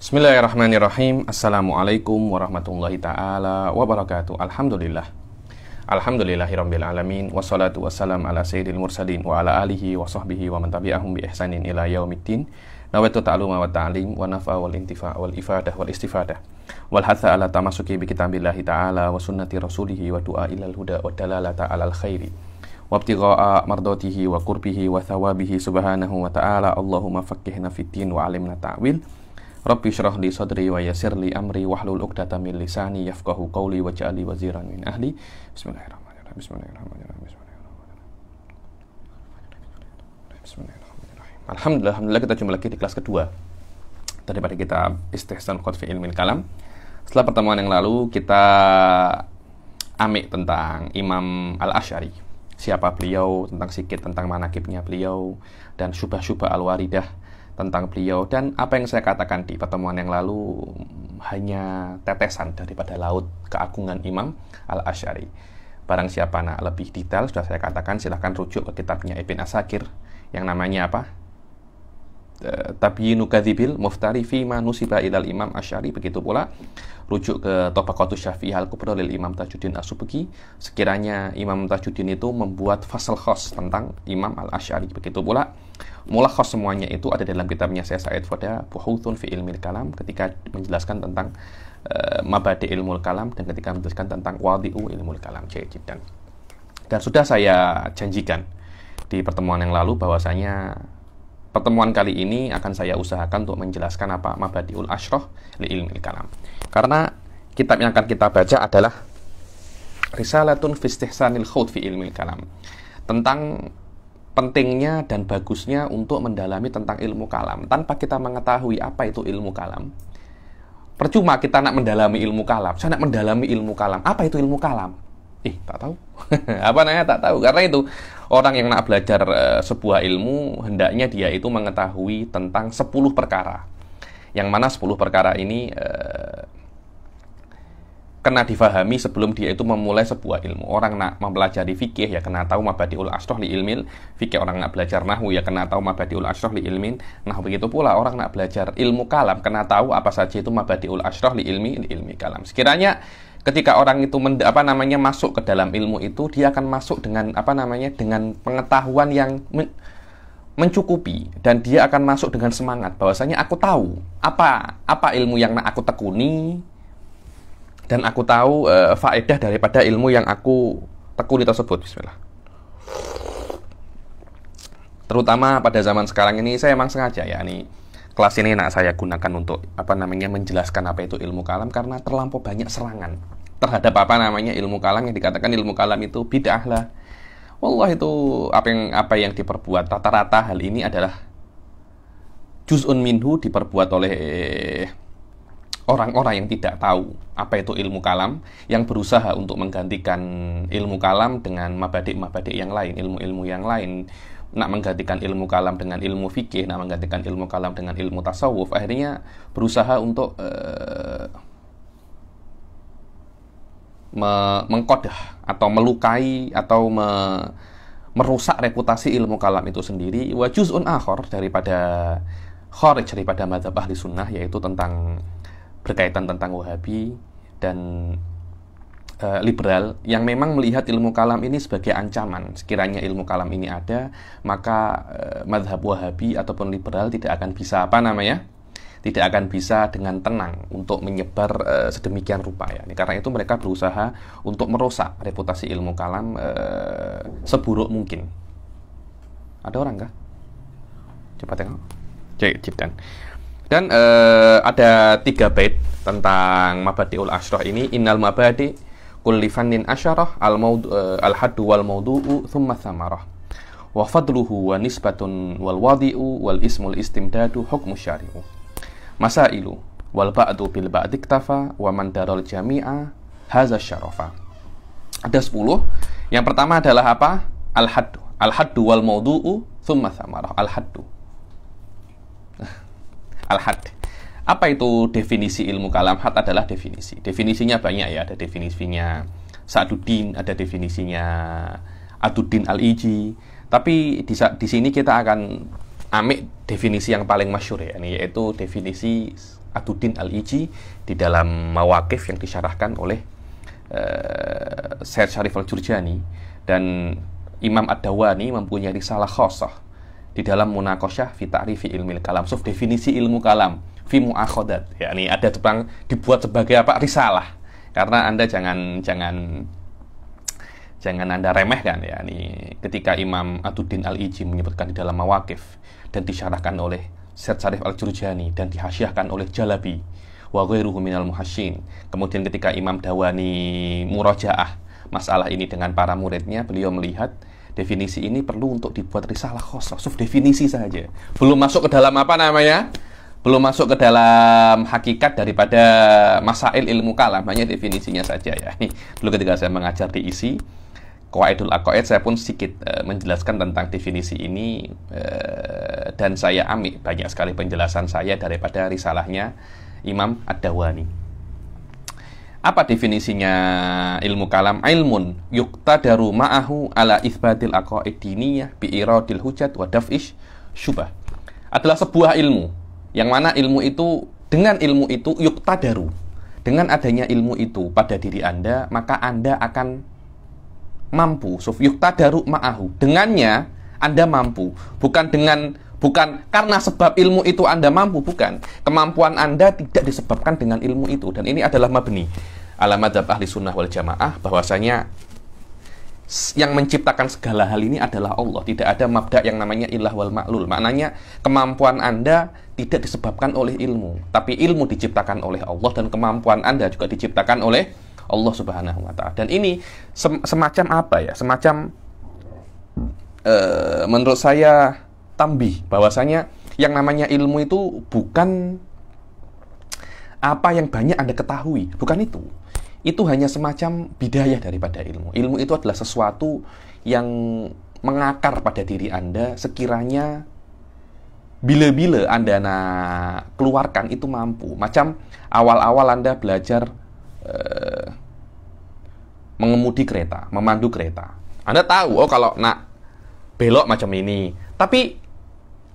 Bismillahirrahmanirrahim. Assalamualaikum warahmatullahi ta'ala wabarakatuh. Alhamdulillahirabbil alamin. Wassalatu wassalam ala sayyidil mursalin wa ala alihi wa sahbihi wa man tabi'ahum bi ihsanin ila yaumiddin. Nawaitu ta'aluma wa ta'lim wa nafa wal intifa wal ifadah wal istifadah wal hatha ala tamasuki bi kitabillahi ta'ala wa sunnati rasulihi wa du'a ilal huda wa dalalata alal khairi wa ibtigha'a mardatihi wa qurbihi wa thawabihi subhanahu wa ta'ala. Allahumma faqqihna fid din wa 'allimna ta'wil. Rabbi syrah li sadri wa yassir li amri wahlul 'uqdatam min lisani yafqahu qawli waj'alni waziran min ahli. Bismillahirrahmanirrahim. Bismillahirrahmanirrahim. Alhamdulillah kita jumpa lagi di kelas kedua daripada kitab Istihsan fi Ilmil Kalam. Setelah pertemuan yang lalu kita amik tentang Imam Al-Asy'ari. Siapa beliau, tentang sikit tentang manaqibnya beliau dan syubhah-syubhah al-waridah tentang beliau, dan apa yang saya katakan di pertemuan yang lalu hanya tetesan daripada laut keagungan Imam Al-Asy'ari. Barang siapa nak lebih detail, sudah saya katakan silahkan rujuk ke kitabnya Ibn Asakir yang namanya apa? Tabyinu Kadzibil Muftari Fima Nusiba Ilal Imam Asy'ari. Begitu pula rujuk ke Tabaqatus Syafi'iyah Al-Kubra lil Imam Tajuddin As-Subki, sekiranya Imam Tajuddin itu membuat fasal khas tentang Imam Al-Asy'ari. Begitu pula mulakhas semuanya itu ada dalam kitabnya Syekh Said Foda Buhuthun fi Ilmil Kalam, ketika menjelaskan tentang mabadi ilmul kalam dan ketika menjelaskan tentang wadi'u ilmul kalam. Dan sudah saya janjikan di pertemuan yang lalu bahwasanya pertemuan kali ini akan saya usahakan untuk menjelaskan apa mabadi'ul asyrah li ilmil kalam. Karena kitab yang akan kita baca adalah Risalatun fi Istihsanil Khawd fi Ilmil Kalam, tentang pentingnya dan bagusnya untuk mendalami tentang ilmu kalam. Tanpa kita mengetahui apa itu ilmu kalam, percuma kita nak mendalami ilmu kalam. Saya nak mendalami ilmu kalam. Apa itu ilmu kalam? Tak tahu. Apa namanya tak tahu. Karena itu orang yang nak belajar sebuah ilmu, hendaknya dia itu mengetahui tentang 10 perkara. Yang mana 10 perkara ini kena difahami sebelum dia itu memulai sebuah ilmu. Orang nak mempelajari fikih ya kena tahu mabadi'ul asyrah li ilmil fikih. Orang nak belajar nahwu ya kena tahu mabadi'ul asyrah li ilmin nahwu. Begitu pula orang nak belajar ilmu kalam kena tahu apa saja itu mabadi'ul asyrah li ilmi kalam. Sekiranya ketika orang itu masuk ke dalam ilmu itu, dia akan masuk dengan dengan pengetahuan yang mencukupi, dan dia akan masuk dengan semangat bahwasanya aku tahu apa ilmu yang nak aku tekuni, dan aku tahu faedah daripada ilmu yang aku tekuni tersebut. Bismillah. Terutama pada zaman sekarang ini, saya memang sengaja kelas ini nak saya gunakan untuk menjelaskan apa itu ilmu kalam, karena terlampau banyak serangan terhadap ilmu kalam yang dikatakan ilmu kalam itu bid'ah lah. Wallah, itu apa yang diperbuat rata-rata hal ini adalah juz'un minhu diperbuat oleh orang-orang yang tidak tahu apa itu ilmu kalam, yang berusaha untuk menggantikan ilmu kalam dengan mabadi' yang lain, ilmu-ilmu yang lain. Nak menggantikan ilmu kalam dengan ilmu fikih, nak menggantikan ilmu kalam dengan ilmu tasawuf, akhirnya berusaha untuk mengkodah atau melukai atau merusak reputasi ilmu kalam itu sendiri. Wa juz'un akhar daripada kharij daripada mazhab ahli sunnah, yaitu tentang berkaitan tentang Wahabi dan liberal, yang memang melihat ilmu kalam ini sebagai ancaman. Sekiranya ilmu kalam ini ada, maka mazhab Wahabi ataupun liberal tidak akan bisa tidak akan bisa dengan tenang untuk menyebar sedemikian rupa ya. Karena itu mereka berusaha untuk merusak reputasi ilmu kalam seburuk mungkin. Ada orang kah? Coba tengok. Dan ada 3 bait tentang mabadi'ul asyrah ini. Innal mabadi' kulli fannin asyarah al-haddu wal mawdu'u thumma thamarah wa fadluhu wa nisbatun wal wadi'u wal ismul istimdadu hukmu syari'u masailu wal ba'du bil ba'di iktafa wa man daral jami'a haza syarafa. Ada 10. Yang pertama adalah apa? Al-haddu wal mawdu'u thumma thamarah. Al-hadd. Apa itu definisi ilmu kalam? Had adalah definisi. Definisinya banyak ya. Ada definisinya Sa'duddin, ada definisinya Aduddin Al-Iji. Tapi di sini kita akan amik definisi yang paling masyhur ya, ini yaitu definisi Aduddin Al-Iji di dalam Mawaqif yang disyarahkan oleh Syed Syarif Al-Jurjani, dan Imam Ad-Dawani mempunyai risalah khosah di dalam Munaqasyah fi ta'rifi ilmil kalam, definisi ilmu kalam fi mu'akhadat. Ya, ini ada tentang dibuat sebagai apa? Risalah. Karena Anda jangan Anda remehkan ya. Ini ketika Imam Aduddin Al-Iji menyebutkan di dalam Mawaqif dan disyarahkan oleh Syed Syarif Al-Jurjani dan dihasyiahkan oleh Jalabi wa ghairuhu minal muhasyin. Kemudian ketika Imam Dawani murajaah masalah ini dengan para muridnya, beliau melihat definisi ini perlu untuk dibuat risalah khosoh, definisi saja. Belum masuk ke dalam apa namanya? Belum masuk ke dalam hakikat daripada masail ilmu kalam, hanya definisinya saja ya. Ini dulu ketika saya mengajar di ISI Qawaidul Aqaid, saya pun sedikit menjelaskan tentang definisi ini, dan saya ambil banyak sekali penjelasan saya daripada risalahnya Imam Ad-Dawani. Apa definisinya ilmu kalam? Ilmun yuqtadaru ma'ahu ala itsbatil aqaid diniyah bi iradil hujat wa daf'ish syubah. Adalah sebuah ilmu yang mana ilmu itu, dengan ilmu itu yuqtadaru, dengan adanya ilmu itu pada diri Anda, maka Anda akan mampu. Yuqtadaru ma'ahu, dengannya Anda mampu. Bukan karena sebab ilmu itu Anda mampu, bukan. Kemampuan Anda tidak disebabkan dengan ilmu itu. Dan ini adalah mabni ala madzhab ahli sunnah wal jamaah, bahwasanya yang menciptakan segala hal ini adalah Allah. Tidak ada mabda yang namanya ilah wal ma'lul. Maknanya kemampuan Anda tidak disebabkan oleh ilmu, tapi ilmu diciptakan oleh Allah, dan kemampuan Anda juga diciptakan oleh Allah Subhanahu wa ta'ala. Dan ini semacam apa ya? Semacam menurut saya tambih bahwasanya yang namanya ilmu itu bukan apa yang banyak Anda ketahui, bukan itu. Itu hanya semacam bidayah daripada ilmu. Ilmu itu adalah sesuatu yang mengakar pada diri Anda, sekiranya bila-bila Anda keluarkan itu mampu. Macam awal-awal Anda belajar mengemudi kereta, memandu kereta. Anda tahu, oh kalau nak belok macam ini. Tapi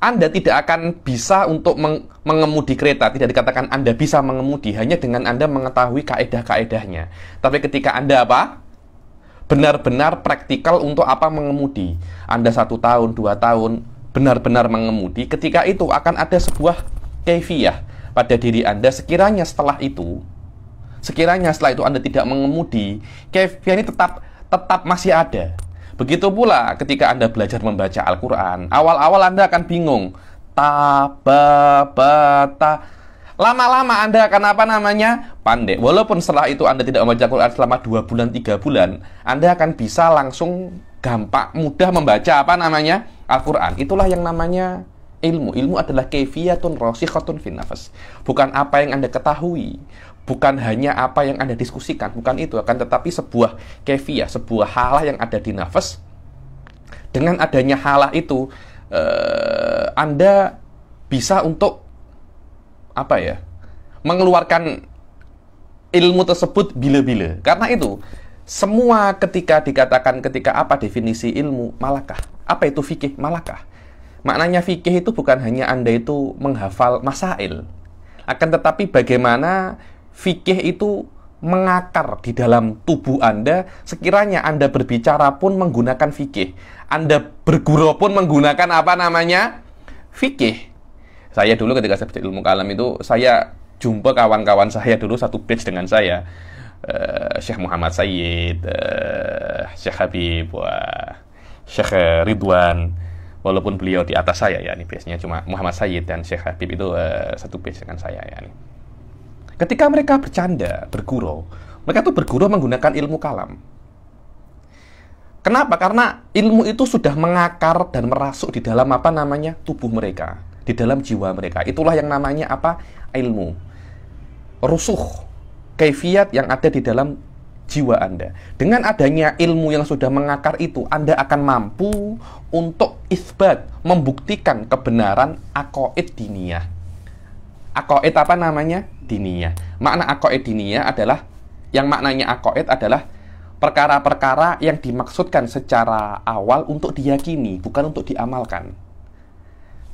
Anda tidak akan bisa untuk mengemudi kereta. Tidak dikatakan Anda bisa mengemudi hanya dengan Anda mengetahui kaedah-kaedahnya. Tapi ketika Anda benar-benar praktikal untuk apa mengemudi, Anda 1 tahun, 2 tahun benar-benar mengemudi, ketika itu akan ada sebuah kaifiyah pada diri Anda. Sekiranya setelah itu Anda tidak mengemudi, kaifiyah ini tetap masih ada. Begitu pula ketika Anda belajar membaca Al-Quran, awal-awal Anda akan bingung. Lama-lama Anda akan pandai. Walaupun setelah itu Anda tidak membaca Al-Quran selama 2 bulan, 3 bulan, Anda akan bisa langsung gampang, mudah membaca Al-Quran. Itulah yang namanya ilmu. Ilmu adalah kaifiyatun rasikhatun fin nafas. Bukan apa yang Anda ketahui, bukan hanya apa yang Anda diskusikan, bukan itu, akan tetapi sebuah kaifiyah, sebuah halah yang ada di nafas. Dengan adanya halah itu, Anda bisa untuk mengeluarkan ilmu tersebut bila-bila. Karena itu, semua ketika dikatakan apa definisi ilmu, malakah. Apa itu fikih? Malakah. Maknanya fikih itu bukan hanya Anda itu menghafal masail, akan tetapi bagaimana fikih itu mengakar di dalam tubuh Anda. Sekiranya Anda berbicara pun menggunakan fikih, Anda bergurau pun menggunakan fikih. Saya dulu ketika saya belajar ilmu kalam itu, saya jumpa kawan-kawan saya dulu satu batch dengan saya, Syekh Muhammad Sayyid, Syekh Habib, Syekh Ridwan. Walaupun beliau di atas saya ya, ini batch-nya cuma Muhammad Sayyid dan Syekh Habib itu satu batch dengan saya ya. Ketika mereka bercanda, bergurau, mereka tuh bergurau menggunakan ilmu kalam. Kenapa? Karena ilmu itu sudah mengakar dan merasuk di dalam tubuh mereka, di dalam jiwa mereka. Itulah yang namanya ilmu. Rusuh, kaifiyat yang ada di dalam jiwa Anda. Dengan adanya ilmu yang sudah mengakar itu, Anda akan mampu untuk isbat, membuktikan kebenaran aqaid diniyah. Aqaid diniyah. Makna aqaid diniyah adalah, yang maknanya aqaid adalah perkara-perkara yang dimaksudkan secara awal untuk diyakini, bukan untuk diamalkan.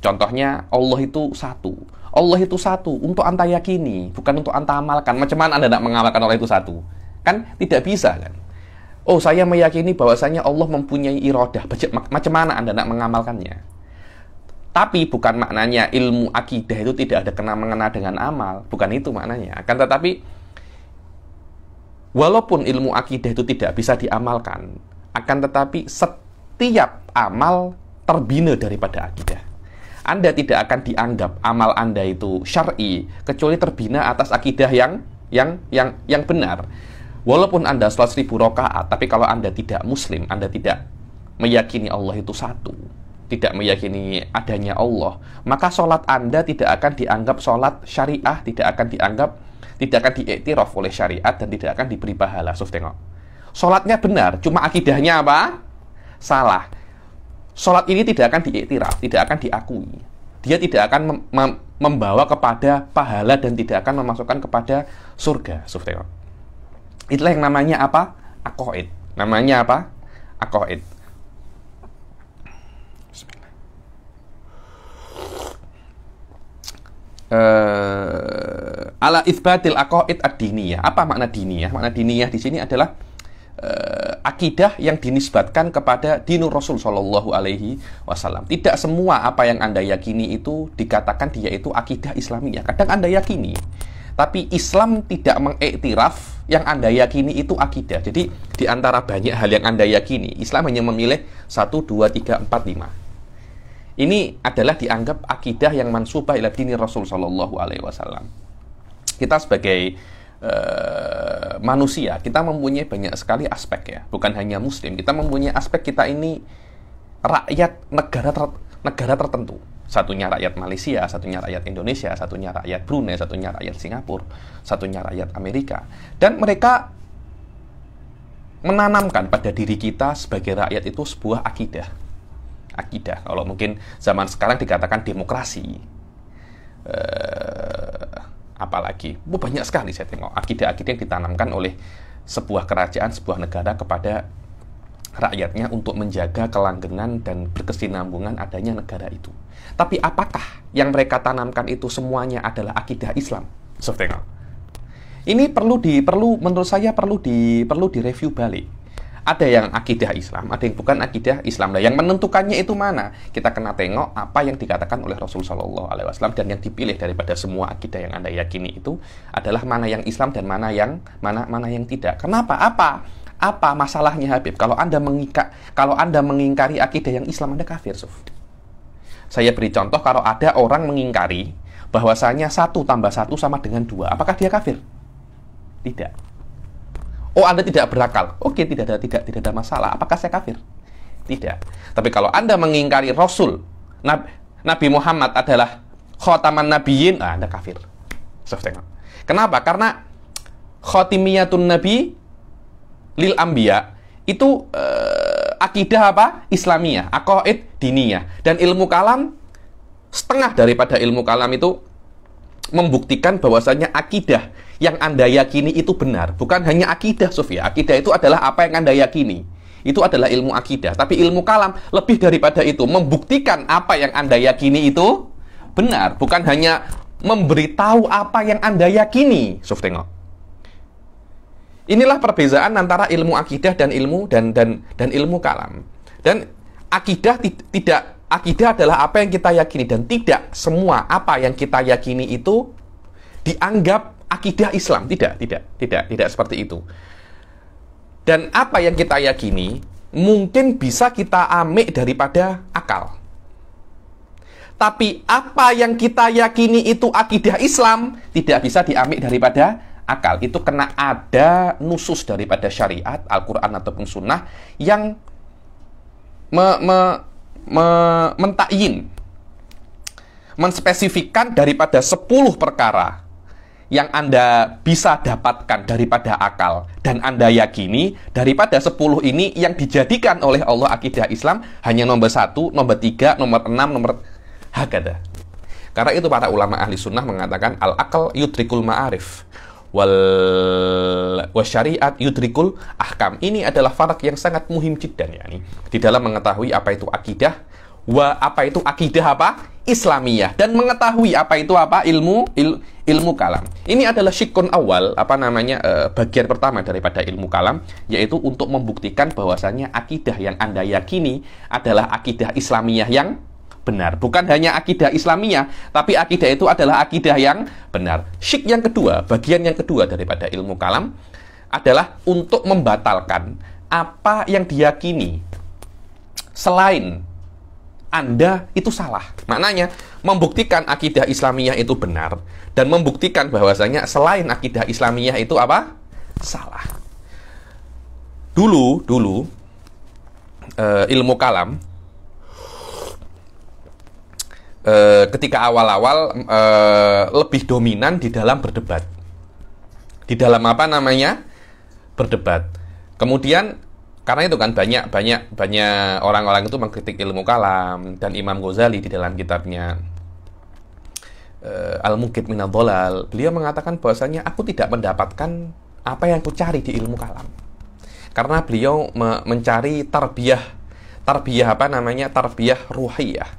Contohnya, Allah itu satu. Allah itu satu untuk Anda yakini, bukan untuk Anda amalkan. Macam mana Anda tidak mengamalkan Allah itu satu? Kan tidak bisa kan? Oh, saya meyakini bahwasanya Allah mempunyai iradah. Macam mana Anda tidak mengamalkannya? Tapi bukan maknanya ilmu akidah itu tidak ada kena-mengena dengan amal. Bukan itu maknanya. Akan tetapi, walaupun ilmu akidah itu tidak bisa diamalkan, akan tetapi setiap amal terbina daripada akidah. Anda tidak akan dianggap amal Anda itu syar'i kecuali terbina atas akidah yang benar. Walaupun Anda sholat 1000 rakaat, tapi kalau Anda tidak muslim, Anda tidak meyakini Allah itu satu, tidak meyakini adanya Allah, maka sholat Anda tidak akan dianggap sholat syariah, tidak akan diiktiraf oleh syariat, dan tidak akan diberi pahala. Tengok. Sholatnya benar, cuma akidahnya apa? Salah. Sholat ini tidak akan diiktiraf, tidak akan diakui. Dia tidak akan membawa kepada pahala dan tidak akan memasukkan kepada surga. Tengok. Itulah yang namanya apa? Aqaid. Namanya apa? Aqaid. Bismillah. Ala itsbatil aqaid ad-diniyah. Apa makna diniyah? Makna diniyah di sini adalah akidah yang dinisbatkan kepada dinur Rasul Shallallahu Alaihi Wasallam. Tidak semua apa yang Anda yakini itu dikatakan dia itu akidah Islamiyah. Kadang Anda yakini, tapi Islam tidak mengiktiraf yang Anda yakini itu akidah. Jadi di antara banyak hal yang Anda yakini, Islam hanya memilih 1, 2, 3, 4, 5. Ini adalah dianggap akidah yang mansubah ila dini Rasul Shallallahu Alaihi Wasallam. Kita sebagai manusia, kita mempunyai banyak sekali aspek ya. Bukan hanya Muslim, kita mempunyai aspek kita ini rakyat negara tertentu. Satunya rakyat Malaysia, satunya rakyat Indonesia, satunya rakyat Brunei, satunya rakyat Singapura, satunya rakyat Amerika. Dan mereka menanamkan pada diri kita sebagai rakyat itu sebuah akidah. Akidah, kalau mungkin zaman sekarang dikatakan demokrasi. Apalagi, banyak sekali saya tengok akidah-akidah yang ditanamkan oleh sebuah kerajaan, sebuah negara kepada rakyatnya untuk menjaga kelanggengan dan berkesinambungan adanya negara itu. Tapi apakah yang mereka tanamkan itu semuanya adalah akidah Islam? Tengok. Ini menurut saya perlu direview balik. Ada yang akidah Islam, ada yang bukan akidah Islam. Nah, yang menentukannya itu mana? Kita kena tengok apa yang dikatakan oleh Rasul Shallallahu Alaihi Wasallam, dan yang dipilih daripada semua akidah yang Anda yakini itu adalah mana yang Islam dan mana yang tidak. Kenapa? Apa masalahnya, Habib? Kalau Anda mengingkari akidah yang Islam, Anda kafir, Suf. Saya beri contoh, kalau ada orang mengingkari bahwasanya 1 tambah 1 sama dengan 2, apakah dia kafir? Tidak. Oh, Anda tidak berakal. Oke, tidak ada masalah. Apakah saya kafir? Tidak. Tapi kalau Anda mengingkari Rasul, Nabi Muhammad adalah khataman nabiyyin, Anda kafir. Kenapa? Karena khatimiyatun nabi lil anbiya itu akidah apa? Islamiyah, aqaid diniyah. Dan ilmu kalam, setengah daripada ilmu kalam itu membuktikan bahwasanya akidah yang Anda yakini itu benar. Bukan hanya akidah, Sofia. Akidah itu adalah apa yang Anda yakini. Itu adalah ilmu akidah. Tapi ilmu kalam lebih daripada itu, membuktikan apa yang Anda yakini itu benar. Bukan hanya memberitahu apa yang Anda yakini. Sof, tengok. Inilah perbedaan antara ilmu akidah dan ilmu ilmu kalam. Dan akidah akidah adalah apa yang kita yakini, dan tidak semua apa yang kita yakini itu dianggap akidah Islam. Tidak seperti itu. Dan apa yang kita yakini mungkin bisa kita ambil daripada akal. Tapi apa yang kita yakini itu akidah Islam tidak bisa diambil daripada akal. Itu kena ada nusus daripada syariat, Al-Quran ataupun sunnah yang mentakyin, menspesifikkan daripada 10 perkara yang Anda bisa dapatkan daripada akal dan Anda yakini, daripada 10 ini yang dijadikan oleh Allah akidah Islam hanya nomor 1, nomor 3, nomor 6, nomor hakada. Karena itu para ulama ahli sunnah mengatakan al-aql yudrikul ma'arif wal syariat yudrikul ahkam. Ini adalah farak yang sangat muhim jiddan, yakni di dalam mengetahui apa itu akidah, apa itu akidah apa? Islamiyah, dan mengetahui apa itu apa? Ilmu kalam. Ini adalah syikun awal, bagian pertama daripada ilmu kalam, yaitu untuk membuktikan bahwasannya akidah yang Anda yakini adalah akidah Islamiyah yang benar. Bukan hanya akidah Islamiyah, tapi akidah itu adalah akidah yang benar. Syik yang kedua, bagian yang kedua daripada ilmu kalam adalah untuk membatalkan apa yang diyakini selain Anda itu salah. Maknanya, membuktikan akidah Islamiyah itu benar, dan membuktikan bahwasanya selain akidah Islamiyah itu apa? Salah. Dulu ilmu kalam ketika awal-awal lebih dominan di dalam berdebat. Di dalam berdebat. Kemudian karena itu kan banyak orang-orang itu mengkritik ilmu kalam, dan Imam Ghazali di dalam kitabnya Al-Muqit Minadh Dhalal, beliau mengatakan bahwasanya aku tidak mendapatkan apa yang aku cari di ilmu kalam. Karena beliau mencari tarbiyah ruhiyah.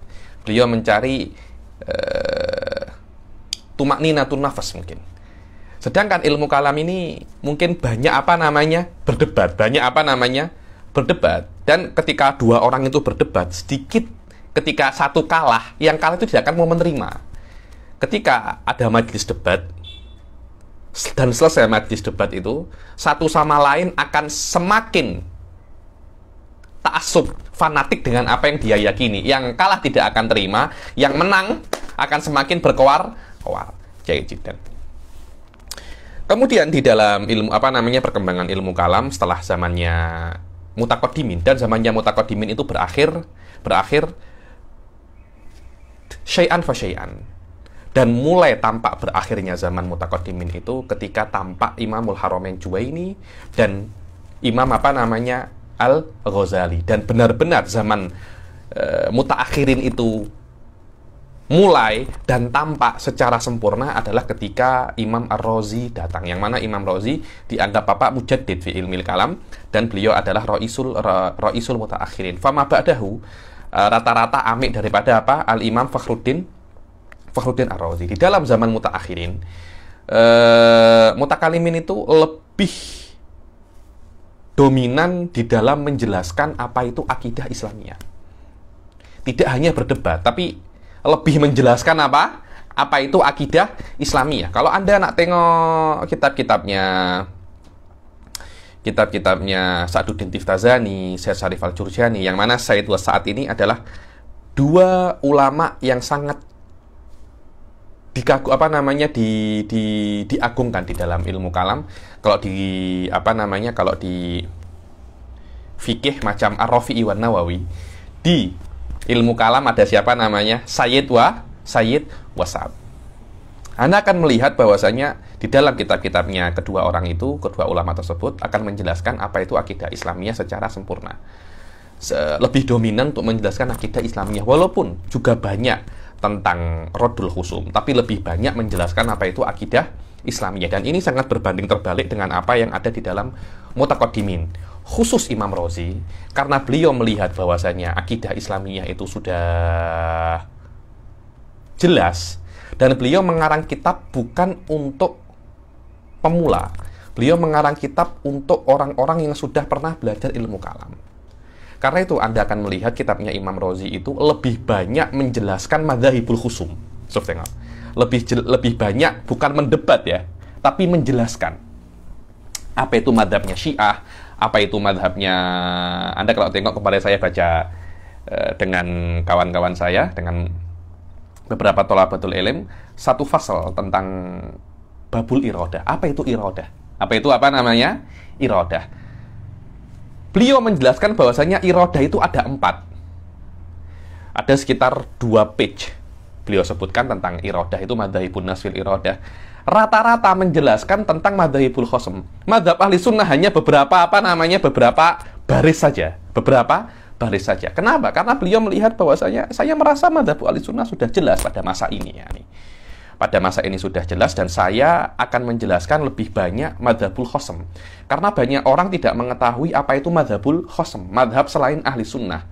Beliau mencari tumakninatun nafas mungkin. Sedangkan ilmu kalam ini mungkin banyak berdebat. Dan ketika dua orang itu berdebat, sedikit ketika satu kalah, yang kalah itu tidak akan mau menerima. Ketika ada majelis debat, dan selesai majelis debat itu, satu sama lain akan semakin ta'assub, fanatik dengan apa yang dia yakini. Yang kalah tidak akan terima, yang menang akan semakin berkoar-koar. Jaijidan. Kemudian di dalam ilmu perkembangan ilmu kalam setelah zamannya Mutaqaddimin, dan zamannya Mutaqaddimin itu berakhir syai'an fa syai'an. Dan mulai tampak berakhirnya zaman Mutaqaddimin itu ketika tampak Imamul Haramain Juwaini dan Imam Al-Ghazali. Dan benar-benar zaman mutaakhirin itu mulai dan tampak secara sempurna adalah ketika Imam Ar-Razi datang, yang mana Imam Razi dianggap mujaddid fi ilmil kalam, dan beliau adalah ra'isul mutaakhirin. Fama ba'dahu, rata-rata amik daripada Al-Imam Fakhruddin Ar-Razi. Di dalam zaman mutaakhirin, mutakalimin itu lebih dominan di dalam menjelaskan apa itu akidah Islamiyah. Tidak hanya berdebat, tapi lebih menjelaskan apa itu akidah Islamiyah. Kalau Anda nak tengok kitab-kitabnya Sa'duddin Tiftazani, Syekh Syarif Al-Jurjani, yang mana Said saat ini adalah dua ulama yang sangat diagungkan di dalam ilmu kalam. Kalau di fikih macam Ar-Rafi'i wan Nawawi, di ilmu kalam ada siapa namanya? Sayyid Wasab. Anda akan melihat bahwasanya di dalam kitab-kitabnya kedua ulama tersebut akan menjelaskan apa itu akidah Islamiyah secara sempurna. Lebih dominan untuk menjelaskan akidah Islamiyah, walaupun juga banyak tentang Raddul Khusum, tapi lebih banyak menjelaskan apa itu akidah Islamiyah. Dan ini sangat berbanding terbalik dengan apa yang ada di dalam Mutaqaddimin, khusus Imam Razi, karena beliau melihat bahwasanya akidah Islamiyah itu sudah jelas, dan beliau mengarang kitab bukan untuk pemula. Beliau mengarang kitab untuk orang-orang yang sudah pernah belajar ilmu kalam. Karena itu Anda akan melihat kitabnya Imam Razi itu lebih banyak menjelaskan madzhabul khusum. Lebih banyak bukan mendebat ya, tapi menjelaskan apa itu madzhabnya Syiah, apa itu madzhabnya. Anda kalau tengok kemarin saya baca dengan kawan-kawan saya, dengan beberapa thalabatul ilm, satu fasal tentang babul iradah. Apa itu iradah? Iradah. Beliau menjelaskan bahwasanya iradah itu ada 4. Ada sekitar 2 page. Beliau sebutkan tentang iradah itu madzhabun nas fil iradah. Rata-rata menjelaskan tentang madzhabul khasm. Madzhab ahli sunnah hanya beberapa baris saja. Kenapa? Karena beliau melihat bahwasanya saya merasa madzhab ahli sunnah sudah jelas pada masa ini ya. Pada masa ini sudah jelas, dan saya akan menjelaskan lebih banyak madzhabul khasm. Karena banyak orang tidak mengetahui apa itu madzhabul khasm, madzhab selain ahli sunnah.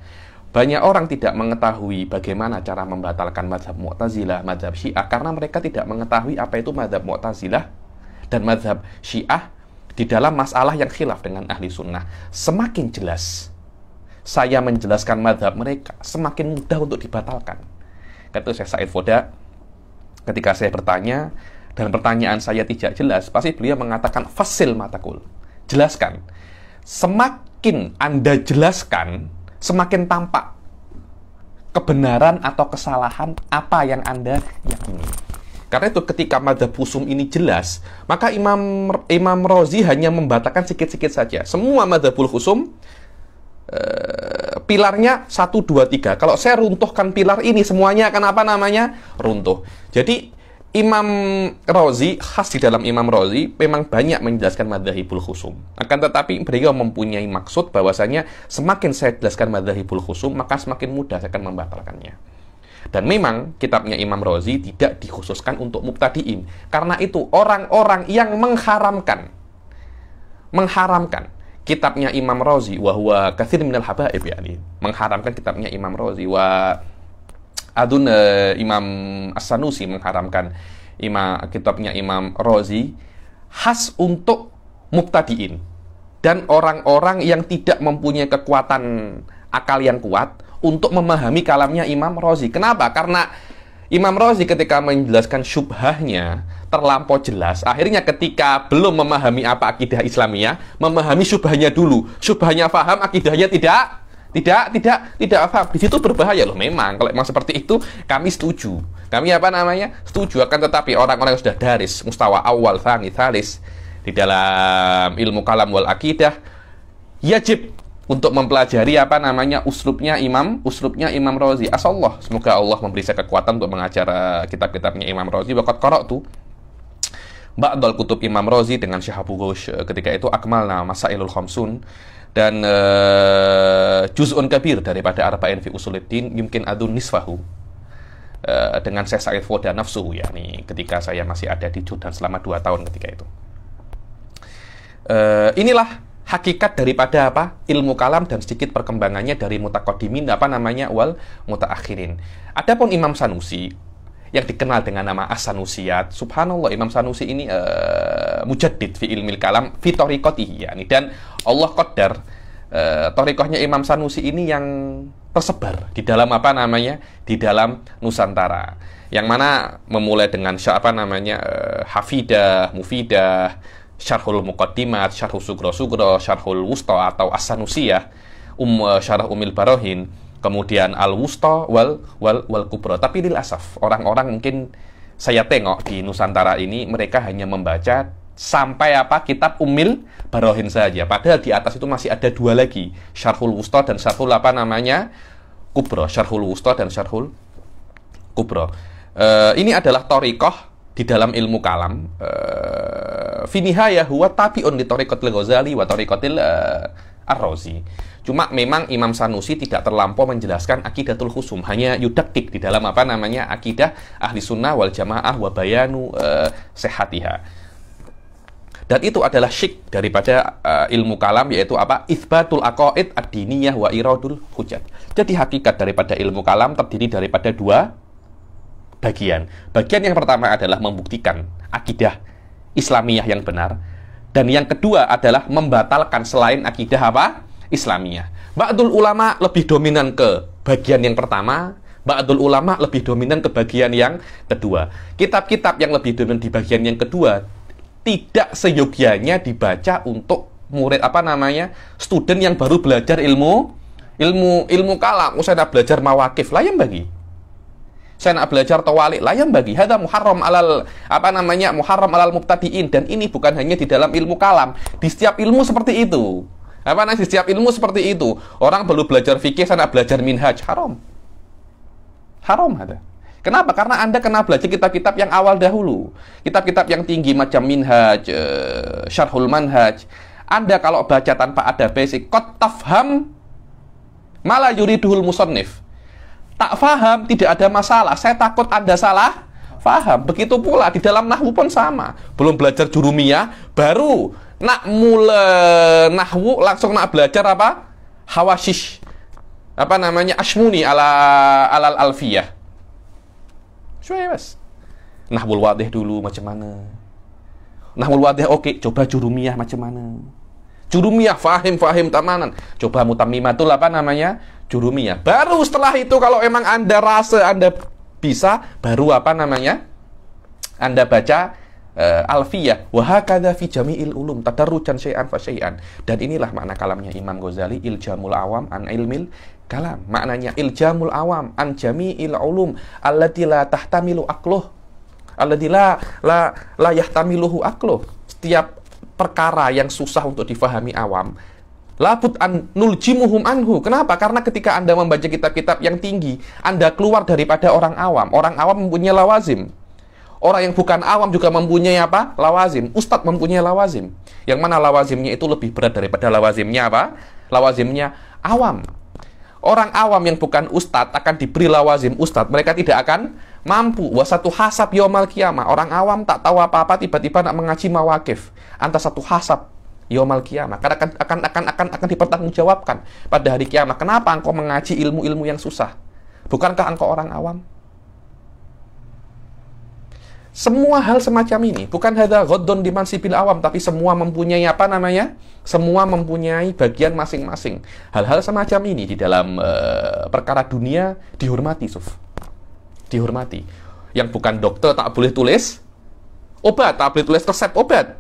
Banyak orang tidak mengetahui bagaimana cara membatalkan mazhab Mu'tazilah, mazhab Syiah, karena mereka tidak mengetahui apa itu mazhab Mu'tazilah dan mazhab Syiah di dalam masalah yang khilaf dengan ahli sunnah. Semakin jelas saya menjelaskan mazhab mereka, semakin mudah untuk dibatalkan. Kata Syekh Said Foda, ketika saya bertanya dan pertanyaan saya tidak jelas, pasti beliau mengatakan fasil matakul, jelaskan. Semakin Anda jelaskan, semakin tampak kebenaran atau kesalahan apa yang Anda yakini. Karena itu ketika mazhab husum ini jelas, maka Imam Razi hanya membatalkan sikit-sikit saja. Semua mazhabul husum pilarnya 1, 2, 3. Kalau saya runtuhkan pilar ini, semuanya akan apa namanya? Runtuh. Jadi Imam Razi, khas di dalam Imam Razi, memang banyak menjelaskan madzhabul husum. Akan tetapi beliau mempunyai maksud bahwasanya semakin saya jelaskan madzhabul husum, maka semakin mudah saya akan membatalkannya. Dan memang kitabnya Imam Razi tidak dikhususkan untuk mubtadiin. Karena itu orang-orang yang mengharamkan kitabnya Imam Razi, wa huwa katsir minal habaib, yakni mengharamkan kitabnya Imam Razi, wa adun Imam As-Sanusi mengharamkan kitabnya Imam Razi, khas untuk mubtadiin dan orang-orang yang tidak mempunyai kekuatan akal yang kuat untuk memahami kalamnya Imam Razi. Kenapa? Karena Imam Razi ketika menjelaskan syubhahnya terlampau jelas, akhirnya ketika belum memahami apa akidah Islamiyah, memahami syubhahnya dulu. Syubhahnya paham, akidahnya tidak paham. Di situ berbahaya loh. Memang kalau memang seperti itu kami setuju. Kami setuju. Akan tetapi orang-orang yang sudah daris mustawa awal, tsani, tsalis di dalam ilmu kalam wal akidah, yajib untuk mempelajari uslubnya Imam Razi. Asallah, semoga Allah memberi saya kekuatan untuk mengajar kitab-kitabnya Imam Razi. Waqad qara'tu ba'dal kutub Imam Razi dengan Syekh Abu Ghosh ketika itu akmalna masailul khamsun, dan juz'un kabir daripada arba'in fi usuluddin yumkin adun nisfahu dengan Syekh Said Foda nafsuhu, yakni ketika saya masih ada di Jordan selama 2 tahun ketika itu. Inilah hakikat daripada ilmu kalam dan sedikit perkembangannya dari mutaqaddimin wal mutaakhirin. Adapun Imam Sanusi yang dikenal dengan nama As-Sanusiyat, subhanallah, Imam Sanusi ini mujaddid fi ilmil kalam fi tariqatihi, yakni, dan Allah qaddar tariqahnya Imam Sanusi ini yang tersebar di dalam di dalam Nusantara, yang mana memulai dengan Hafidah, Mufidah, Syarhul Muqaddimat, Syarhul Sugro, Syarhul Wusta atau As-Sanusiyah, Syarah Umil Barohin, kemudian Al-Wusta wal Kubra. Tapi lil asaf, orang-orang mungkin saya tengok di Nusantara ini mereka hanya membaca sampai kitab Umil Barohin saja. Padahal di atas itu masih ada 2 lagi, Syarhul Wusta dan Syarhul Kubra. Syarhul Wusta dan Syarhul Kubra. Ini adalah thariqah di dalam ilmu kalam. Fi nihayah huwa tabi'un li thariqatil Ghazali wa thariqatil Ar-Razi. Cuma memang Imam Sanusi tidak terlampau menjelaskan akidatul husum, hanya yudaktik di dalam akidah ahli sunnah wal jamaah wa bayanu sehatiha. Dan itu adalah syik daripada ilmu kalam, yaitu itsbatul aqaid ad-diniyah wa iradul hujjat. Jadi hakikat daripada ilmu kalam terdiri daripada 2 bagian. Bagian yang pertama adalah membuktikan akidah Islamiyah yang benar, dan yang kedua adalah membatalkan selain akidah Islamiyah. Ba'dul ulama lebih dominan ke bagian yang pertama, ba'dul ulama lebih dominan ke bagian yang kedua. Kitab-kitab yang lebih dominan di bagian yang kedua tidak seyogianya dibaca untuk murid student yang baru belajar ilmu kalam. Saya nak belajar mawakif, layam bagi. Saya nak belajar tawalik, layam bagi. Hada muharram alal muharram alal mubtadiin, dan ini bukan hanya di dalam ilmu kalam, di setiap ilmu seperti itu. Di setiap ilmu seperti itu. Orang perlu belajar fikih, saya nak belajar minhaj, haram ada. Kenapa? Karena Anda kena belajar kitab-kitab yang awal dahulu, kitab-kitab yang tinggi macam minhaj, syarhul manhaj. Anda kalau baca tanpa ada basic, qad tafham mala yuriduhul musannif. Tak faham, tidak ada masalah. Saya takut Anda salah faham. Begitu pula di dalam nahwu pun sama. Belum belajar jurumiyah, baru nak mulai nahwu langsung nak belajar hawasyish. apa namanya, Ashmuni ala alal alfiyah. Mas. Nahwul wadih dulu macam mana? Nahwul wadih oke, coba jurumiyah macam mana? Jurumiyah fahim tamanan. Coba mutammimatul apa namanya? Jurumiyah. Baru setelah itu kalau emang Anda rasa Anda bisa, baru apa namanya? Anda baca alfiyah. Wa hakadha fi jami'il ulum tadarrujan syai'an fa syai'an. Dan inilah makna kalamnya Imam Ghazali, iljamul awam an ilmil kalam. Maknanya iljamul awam an jami'il ulum allati la tahtamilu aqluh. Allati la yahtamiluhu aqluh. Setiap perkara yang susah untuk difahami awam, labud an nuljimuhum anhu. Kenapa? Karena ketika Anda membaca kitab-kitab yang tinggi, Anda keluar daripada orang awam. Orang awam mempunyai lawazim. Orang yang bukan awam juga mempunyai apa? Lawazim. Ustadz mempunyai lawazim. Yang mana lawazimnya itu lebih berat daripada lawazimnya apa? Lawazimnya awam. Orang awam yang bukan ustadz akan diberi lawazim ustadz. Mereka tidak akan mampu. Wasatu hasab yaumal qiyamah. Orang awam tak tahu apa-apa, tiba-tiba nak mengaji mawakif. Antara satu hasab yaumal qiyamah. Karena akan dipertanggungjawabkan pada hari kiamat. Kenapa engkau mengaji ilmu-ilmu yang susah? Bukankah engkau orang awam? Semua hal semacam ini, bukan hadza ghaddun dimansibil awam, tapi semua mempunyai apa namanya? Semua mempunyai bagian masing-masing. Hal-hal semacam ini di dalam perkara dunia dihormati, Suf. Dihormati. Yang bukan dokter tak boleh tulis obat, tak boleh tulis resep obat.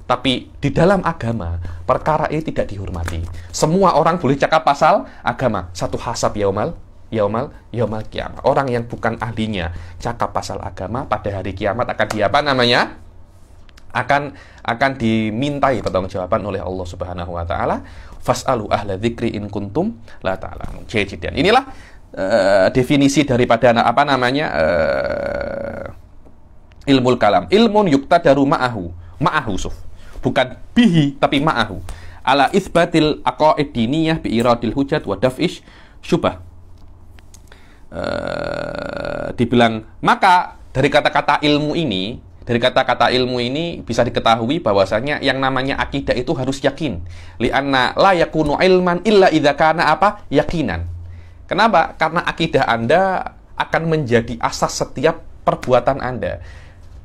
Tapi di dalam agama, perkara ini tidak dihormati. Semua orang boleh cakap pasal agama. Satu hasab yaumal kiamat. Orang yang bukan ahlinya cakap pasal agama pada hari kiamat akan apa namanya? Akan dimintai pertanggungjawaban oleh Allah Subhanahu wa taala. Fas'alu ahla dzikri in kuntum la ta'lamun. Dan inilah definisi daripada apa namanya? Ilmul kalam. Ilmun yuqtadaru ma'ahu suf. Bukan bihi tapi ma'ahu. Ala itsbatil aqaid diniyah bi iradil hujat wa daf'ish syubah. Dibilang, maka dari kata-kata ilmu ini bisa diketahui bahwasanya yang namanya akidah itu harus yakin. Li'anna la yakunu ilman illa idza kana apa? Yakinan. Kenapa? Karena akidah Anda akan menjadi asas setiap perbuatan Anda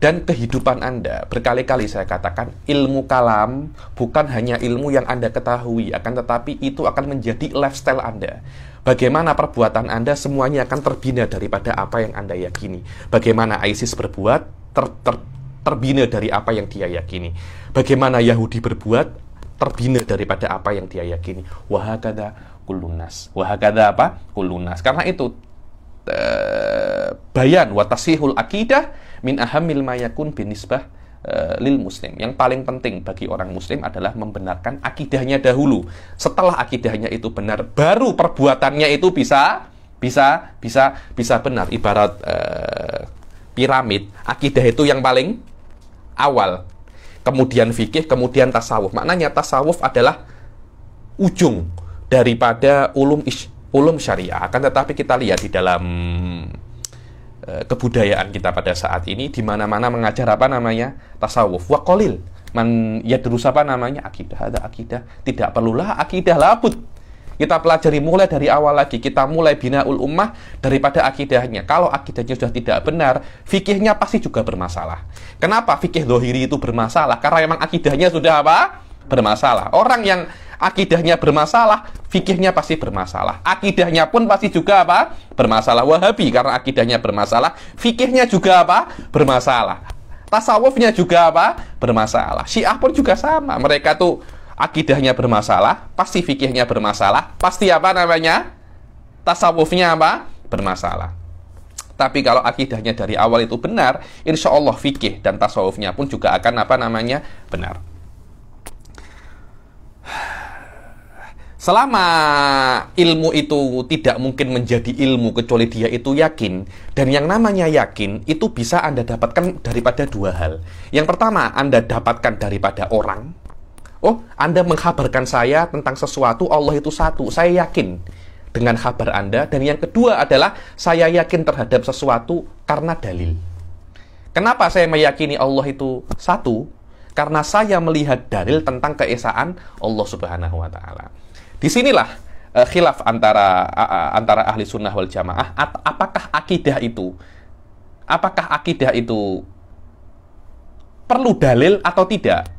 dan kehidupan Anda. Berkali-kali saya katakan, ilmu kalam bukan hanya ilmu yang Anda ketahui, akan tetapi itu akan menjadi lifestyle Anda. Bagaimana perbuatan Anda semuanya akan terbina daripada apa yang Anda yakini. Bagaimana ISIS berbuat terbina dari apa yang dia yakini. Bagaimana Yahudi berbuat terbina daripada apa yang dia yakini. Wahakadha kullunas. Wahakadha apa? Kullunas. Karena itu bayan wa tasihul akidah min ahamil mayakun binisbah lil muslim. Yang paling penting bagi orang muslim adalah membenarkan akidahnya dahulu. Setelah akidahnya itu benar, baru perbuatannya itu bisa benar. Ibarat piramid, akidah itu yang paling awal. Kemudian fikih, kemudian tasawuf. Maknanya tasawuf adalah ujung daripada ulum syariah. Akan tetapi kita lihat di dalam kebudayaan kita pada saat ini, di mana-mana mengajar apa namanya? Tasawuf. Wa qalil man yadrus apa namanya? Akidah. Ada akidah. Tidak perlulah akidah labud. Kita pelajari mulai dari awal lagi. Kita mulai binaul ummah daripada akidahnya. Kalau akidahnya sudah tidak benar, fikihnya pasti juga bermasalah. Kenapa fikih zahiri itu bermasalah? Karena memang akidahnya sudah apa? Bermasalah. Orang yang akidahnya bermasalah, fikihnya pasti bermasalah. Akidahnya pun pasti juga apa? Bermasalah. Wahabi karena akidahnya bermasalah, fikihnya juga apa? Bermasalah. Tasawufnya juga apa? Bermasalah. Syiah pun juga sama. Mereka tuh akidahnya bermasalah, pasti fikihnya bermasalah, pasti apa namanya? Tasawufnya apa? Bermasalah. Tapi kalau akidahnya dari awal itu benar, insya Allah fikih dan tasawufnya pun juga akan apa namanya? Benar. Selama ilmu itu tidak mungkin menjadi ilmu kecuali dia itu yakin. Dan yang namanya yakin itu bisa Anda dapatkan daripada dua hal. Yang pertama, Anda dapatkan daripada orang. Oh, Anda mengkabarkan saya tentang sesuatu, Allah itu satu. Saya yakin dengan kabar Anda. Dan yang kedua adalah saya yakin terhadap sesuatu karena dalil. Kenapa saya meyakini Allah itu satu? Karena saya melihat dalil tentang keesaan Allah Subhanahu wa Ta'ala. Disinilah khilaf antara ahli sunnah wal jamaah, apakah akidah itu perlu dalil atau tidak.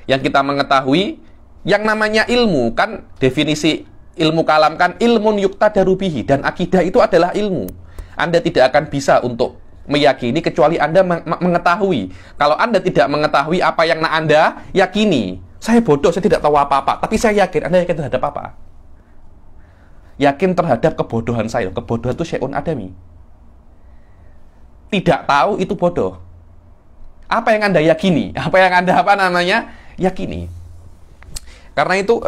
Yang kita mengetahui, yang namanya ilmu, kan definisi ilmu kalam kan ilmun yuqtadaru bihi, dan akidah itu adalah ilmu. Anda tidak akan bisa untuk meyakini kecuali Anda mengetahui. Kalau Anda tidak mengetahui apa yang Anda yakini, saya bodoh, saya tidak tahu apa-apa, tapi saya yakin. Anda yakin terhadap apa? Yakin terhadap kebodohan saya. Kebodohan itu syai'un adami. Tidak tahu itu bodoh. Apa yang Anda yakini? Apa yang Anda yakini? Karena itu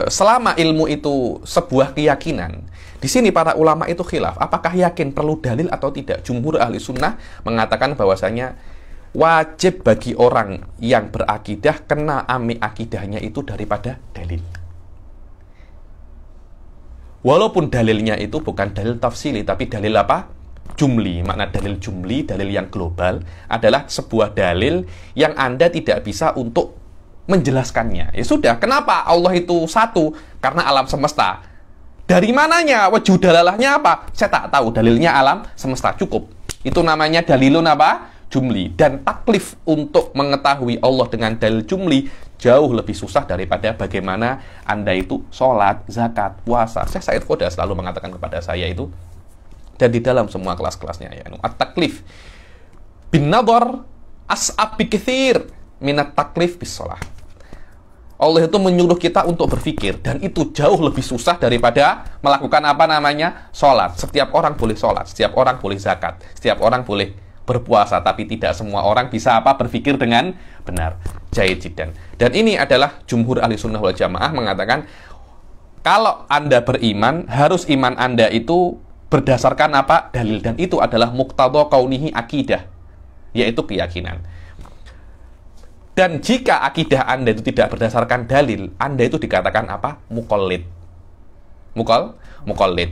selama ilmu itu sebuah keyakinan, di sini para ulama itu khilaf. Apakah yakin perlu dalil atau tidak? Jumhur ahli sunnah mengatakan bahwasanya wajib bagi orang yang berakidah kena ambil akidahnya itu daripada dalil. Walaupun dalilnya itu bukan dalil tafsili, tapi dalil apa? Jumli. Makna dalil jumli, dalil yang global, adalah sebuah dalil yang Anda tidak bisa untuk menjelaskannya. Ya sudah, kenapa Allah itu satu? Karena alam semesta. Dari mananya? Wujud dalalahnya apa? Saya tak tahu. Dalilnya alam semesta. Cukup. Itu namanya dalilun apa? Jumli. Dan taklif untuk mengetahui Allah dengan dalil jumli jauh lebih susah daripada bagaimana Anda itu sholat, zakat, puasa. Syekh Said Khoda selalu mengatakan kepada saya itu, dan di dalam semua kelas-kelasnya, ya, at-taklif bin nadhar as'ab bi katsir minat taklif bis shalah. Allah itu menyuruh kita untuk berpikir, dan itu jauh lebih susah daripada melakukan sholat. Setiap orang boleh sholat, setiap orang boleh zakat, setiap orang boleh berpuasa, tapi tidak semua orang bisa berpikir dengan benar. Jahid jiddan. Dan ini adalah jumhur ahli sunnah wal jamaah mengatakan, kalau Anda beriman, harus iman Anda itu berdasarkan dalil, dan itu adalah muqtadha kaunihi akidah, yaitu keyakinan. Dan jika akidah Anda itu tidak berdasarkan dalil, Anda itu dikatakan muqallid. Muqallid.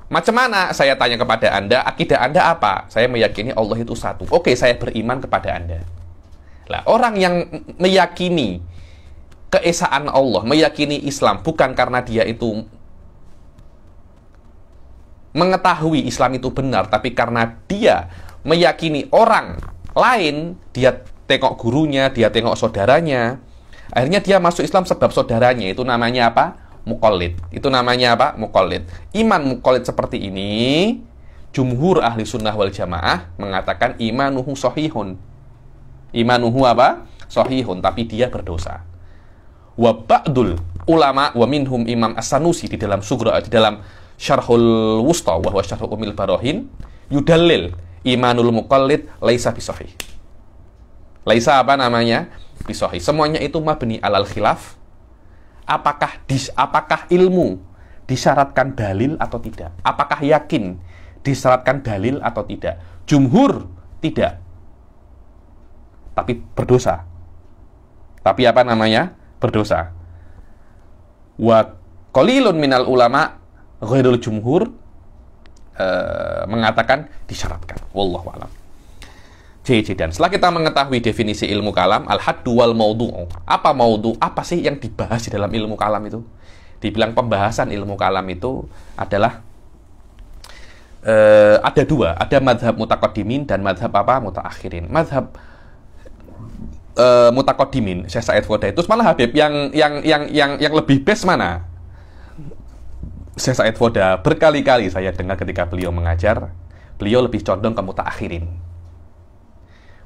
Macam mana? Saya tanya kepada Anda, akidah Anda apa? Saya meyakini Allah itu satu. Oke, saya beriman kepada Anda. Lah, orang yang meyakini keesaan Allah, meyakini Islam bukan karena dia itu mengetahui Islam itu benar, tapi karena dia meyakini orang lain, dia tengok gurunya, dia tengok saudaranya, akhirnya dia masuk Islam sebab saudaranya. Itu namanya muqallid. Itu namanya muqallid. Iman muqallid seperti ini, jumhur ahli sunnah wal jamaah mengatakan imanuhu sahihun. Imanuhu sahihun, tapi dia berdosa. Wa ba'dul ulama wa minhum Imam As-Sanusi di dalam Syarhul Wusta wa huwa Syarh Umil Barohin yudallil imanul muqallid laisa bisahih. Laisa bisahih. Semuanya itu mabni alal khilaf. Apakah ilmu disyaratkan dalil atau tidak? Apakah yakin disyaratkan dalil atau tidak? Jumhur tidak. Tapi berdosa. Tapi berdosa. Wa qalilun minal ulama ghairul jumhur mengatakan disyaratkan. Wallahu a'lam. Dan setelah kita mengetahui definisi ilmu kalam, al-haddu wal maudu'u. Apa maudhu? Apa sih yang dibahas di dalam ilmu kalam itu? Dibilang pembahasan ilmu kalam itu adalah ada dua, ada madhab mutaqaddimin dan madhab mutaakhirin. Madhab mutaqaddimin, Syekh Said Khoda itu malah Habib yang lebih best mana? Syekh Said Khoda berkali-kali saya dengar ketika beliau mengajar, beliau lebih condong ke mutaakhirin.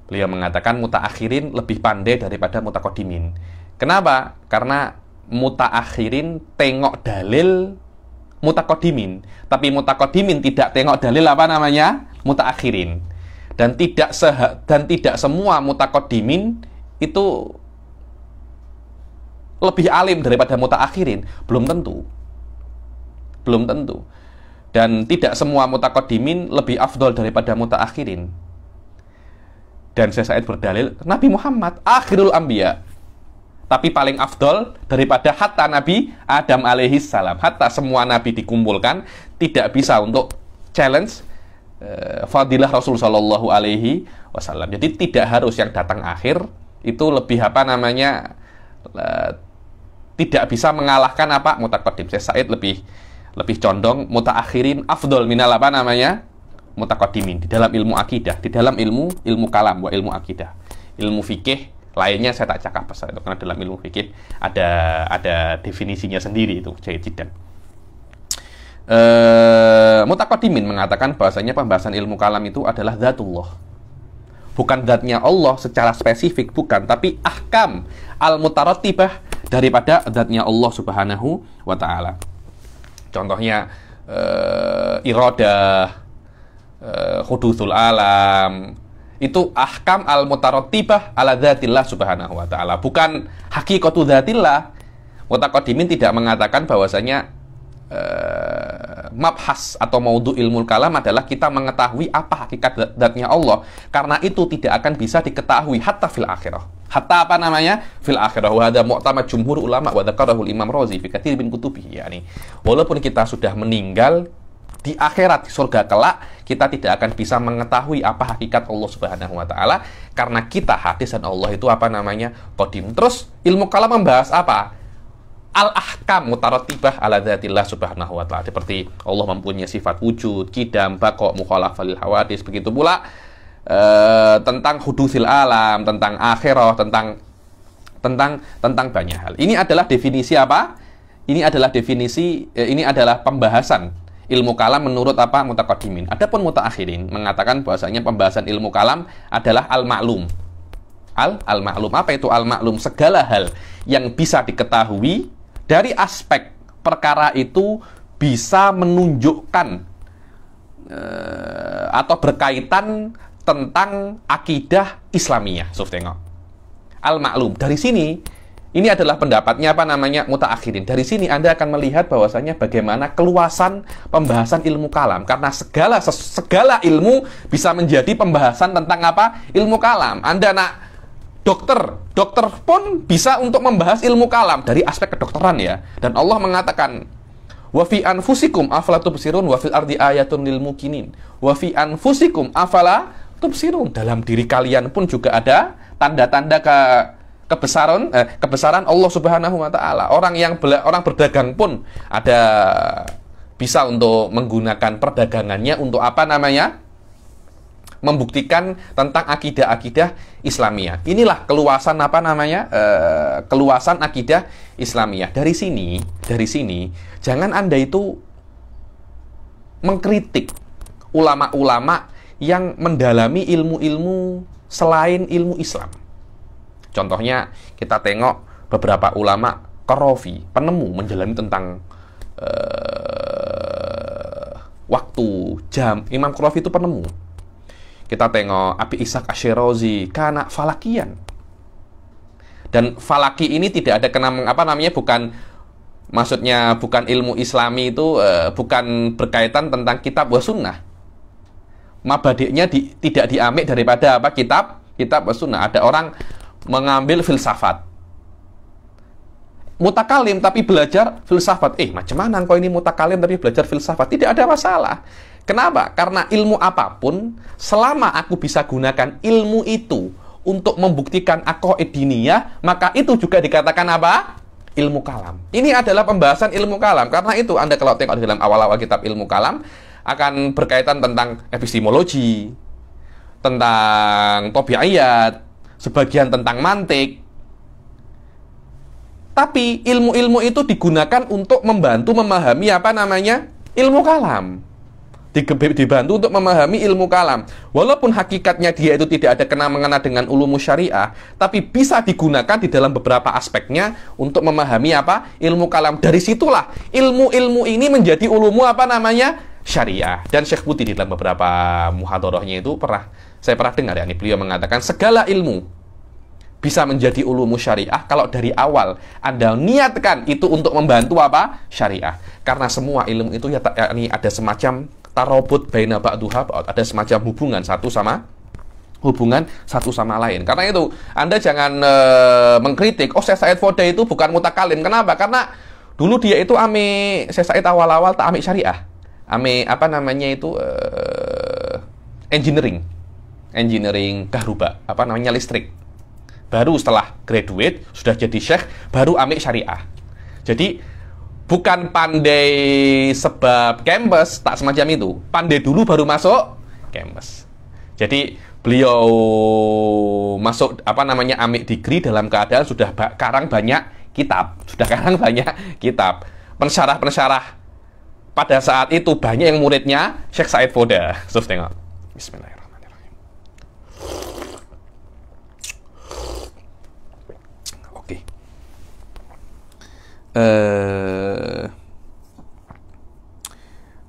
Beliau mengatakan mutaakhirin lebih pandai daripada mutaqaddimin. Kenapa? Karena mutaakhirin tengok dalil mutaqaddimin, tapi mutaqaddimin tidak tengok dalil mutaakhirin. Dan tidak semua mutaqaddimin itu lebih alim daripada mutaakhirin, belum tentu. Dan tidak semua mutaqaddimin lebih afdol daripada mutaakhirin. Dan Syekh Said berdalil, Nabi Muhammad akhirul anbiya, tapi paling afdol daripada hatta Nabi Adam alaihi salam. Hatta semua nabi dikumpulkan, tidak bisa untuk challenge fadilah Rasul sallallahu alaihi wasallam. Jadi tidak harus yang datang akhir itu lebih tidak bisa mengalahkan apa mutaqaddim. Syekh Said lebih condong mutaakhirin afdol minal apa namanya mutaqaddimin di dalam ilmu akidah, di dalam ilmu kalam wa ilmu akidah. Ilmu fikih lainnya saya tak cakap pasal itu, karena dalam ilmu fikih ada definisinya sendiri itu jahit jidan. Mutaqaddimin mengatakan bahasanya pembahasan ilmu kalam itu adalah dzatullah. Bukan zatnya Allah secara spesifik, bukan, tapi ahkam al-mutarattibah daripada zatnya Allah Subhanahu wa taala. Contohnya iradah, hudusul alam, itu ahkam al-mutarattibah ala dzatillah subhanahu wa ta'ala, bukan hakikatu dzatillah. Mutaqaddimin tidak mengatakan bahwasanya mabhas atau maudhu ilmu kalam adalah kita mengetahui apa hakikat zatnya Allah, karena itu tidak akan bisa diketahui hatta fil akhirah. Hatta apa namanya? Fil akhirah. Wa hadza mu'tamad jumhur ulama wa dzakarahu Imam Razi fi katsir min kutubihi. Yani, walaupun kita sudah meninggal, di akhirat, di surga kelak, kita tidak akan bisa mengetahui apa hakikat Allah Subhanahu wa taala, karena kita hadis dan Allah itu apa namanya? Qadim. Terus ilmu kalam membahas apa? Al-ahkam mutarattibah ala dzatillah Subhanahu wa taala. Seperti Allah mempunyai sifat wujud, qidam, baqa, mukhalafah lil hawadits. Begitu pula tentang hudusil alam, tentang akhirah, tentang banyak hal. Ini adalah definisi apa? Ini adalah pembahasan ilmu kalam menurut apa? Mutaqaddimin. Adapun mutaakhirin mengatakan bahwasanya pembahasan ilmu kalam adalah al-ma'lum. Al-ma'lum. Apa itu al-ma'lum? Segala hal yang bisa diketahui dari aspek perkara itu bisa menunjukkan atau berkaitan tentang akidah Islamiyah. Tengok. Al-ma'lum. Dari sini, ini adalah pendapatnya apa namanya mutaakhirin. Dari sini Anda akan melihat bahwasanya bagaimana keluasan pembahasan ilmu kalam, karena segala ilmu bisa menjadi pembahasan tentang apa? Ilmu kalam. Anda nak dokter pun bisa untuk membahas ilmu kalam dari aspek kedokteran ya. Dan Allah mengatakan, wa fi anfusikum afala tubsirun wa fil ardi ayatun lil mukinin. Wa fi anfusikum afala tubsirun. Dalam diri kalian pun juga ada tanda-tanda kebesaran Allah Subhanahu wa taala. Orang berdagang pun ada bisa untuk menggunakan perdagangannya untuk apa namanya? Membuktikan tentang akidah-akidah Islamiyah. Inilah keluasan apa namanya? Keluasan akidah Islamiyah. Dari sini jangan Anda itu mengkritik ulama-ulama yang mendalami ilmu-ilmu selain ilmu Islam. Contohnya, kita tengok beberapa ulama Qarafi, penemu menjalani tentang waktu, jam. Imam Qarafi itu penemu. Kita tengok Abi Ishaq Asyirazi, kana falakian. Dan falaki ini tidak ada maksudnya bukan ilmu Islami itu, bukan berkaitan tentang kitab wa sunnah. Mabadiknya tidak diambil daripada apa? Kitab wa sunnah. Ada orang mengambil filsafat, mutakalim tapi belajar filsafat. Macam mana kau ini mutakalim tapi belajar filsafat? Tidak ada masalah. Kenapa? Karena ilmu apapun, selama aku bisa gunakan ilmu itu untuk membuktikan aqaid diniyah, maka itu juga dikatakan apa? Ilmu kalam. Ini adalah pembahasan ilmu kalam. Karena itu Anda kalau tengok di dalam awal-awal kitab ilmu kalam akan berkaitan tentang epistemologi, tentang tabi'iyat, sebagian tentang mantik. Tapi ilmu-ilmu itu digunakan untuk membantu memahami apa namanya? Ilmu kalam. Dibantu untuk memahami ilmu kalam. Walaupun hakikatnya dia itu tidak ada kena-mengena dengan ulumu syariah, tapi bisa digunakan di dalam beberapa aspeknya untuk memahami apa? Ilmu kalam. Dari situlah ilmu-ilmu ini menjadi ulumu apa namanya? Syariah. Dan Syekh Buti di dalam beberapa muhadharahnya itu saya pernah dengar ya, beliau mengatakan segala ilmu bisa menjadi ulumu syariah kalau dari awal Anda niatkan itu untuk membantu apa? Syariah. Karena semua ilmu itu ini ada semacam tarobut baina ba'duha, ada semacam hubungan satu sama lain. Karena itu Anda jangan mengkritik, Syekh Said Fodai itu bukan mutakalim. Kenapa? Karena dulu dia itu Syekh Said awal-awal tak ambil syariah. Apa namanya itu engineering kahruba, listrik. Baru setelah graduate sudah jadi syekh, baru ambil syariah. Jadi bukan pandai sebab kampus, tak semacam itu. Pandai dulu baru masuk kampus. Jadi beliau masuk ambil degree dalam keadaan sudah karang banyak kitab, pensyarah pada saat itu banyak yang muridnya Syekh Said Foda. Terus tengok. Bismillahirrahmanirrahim. Oke.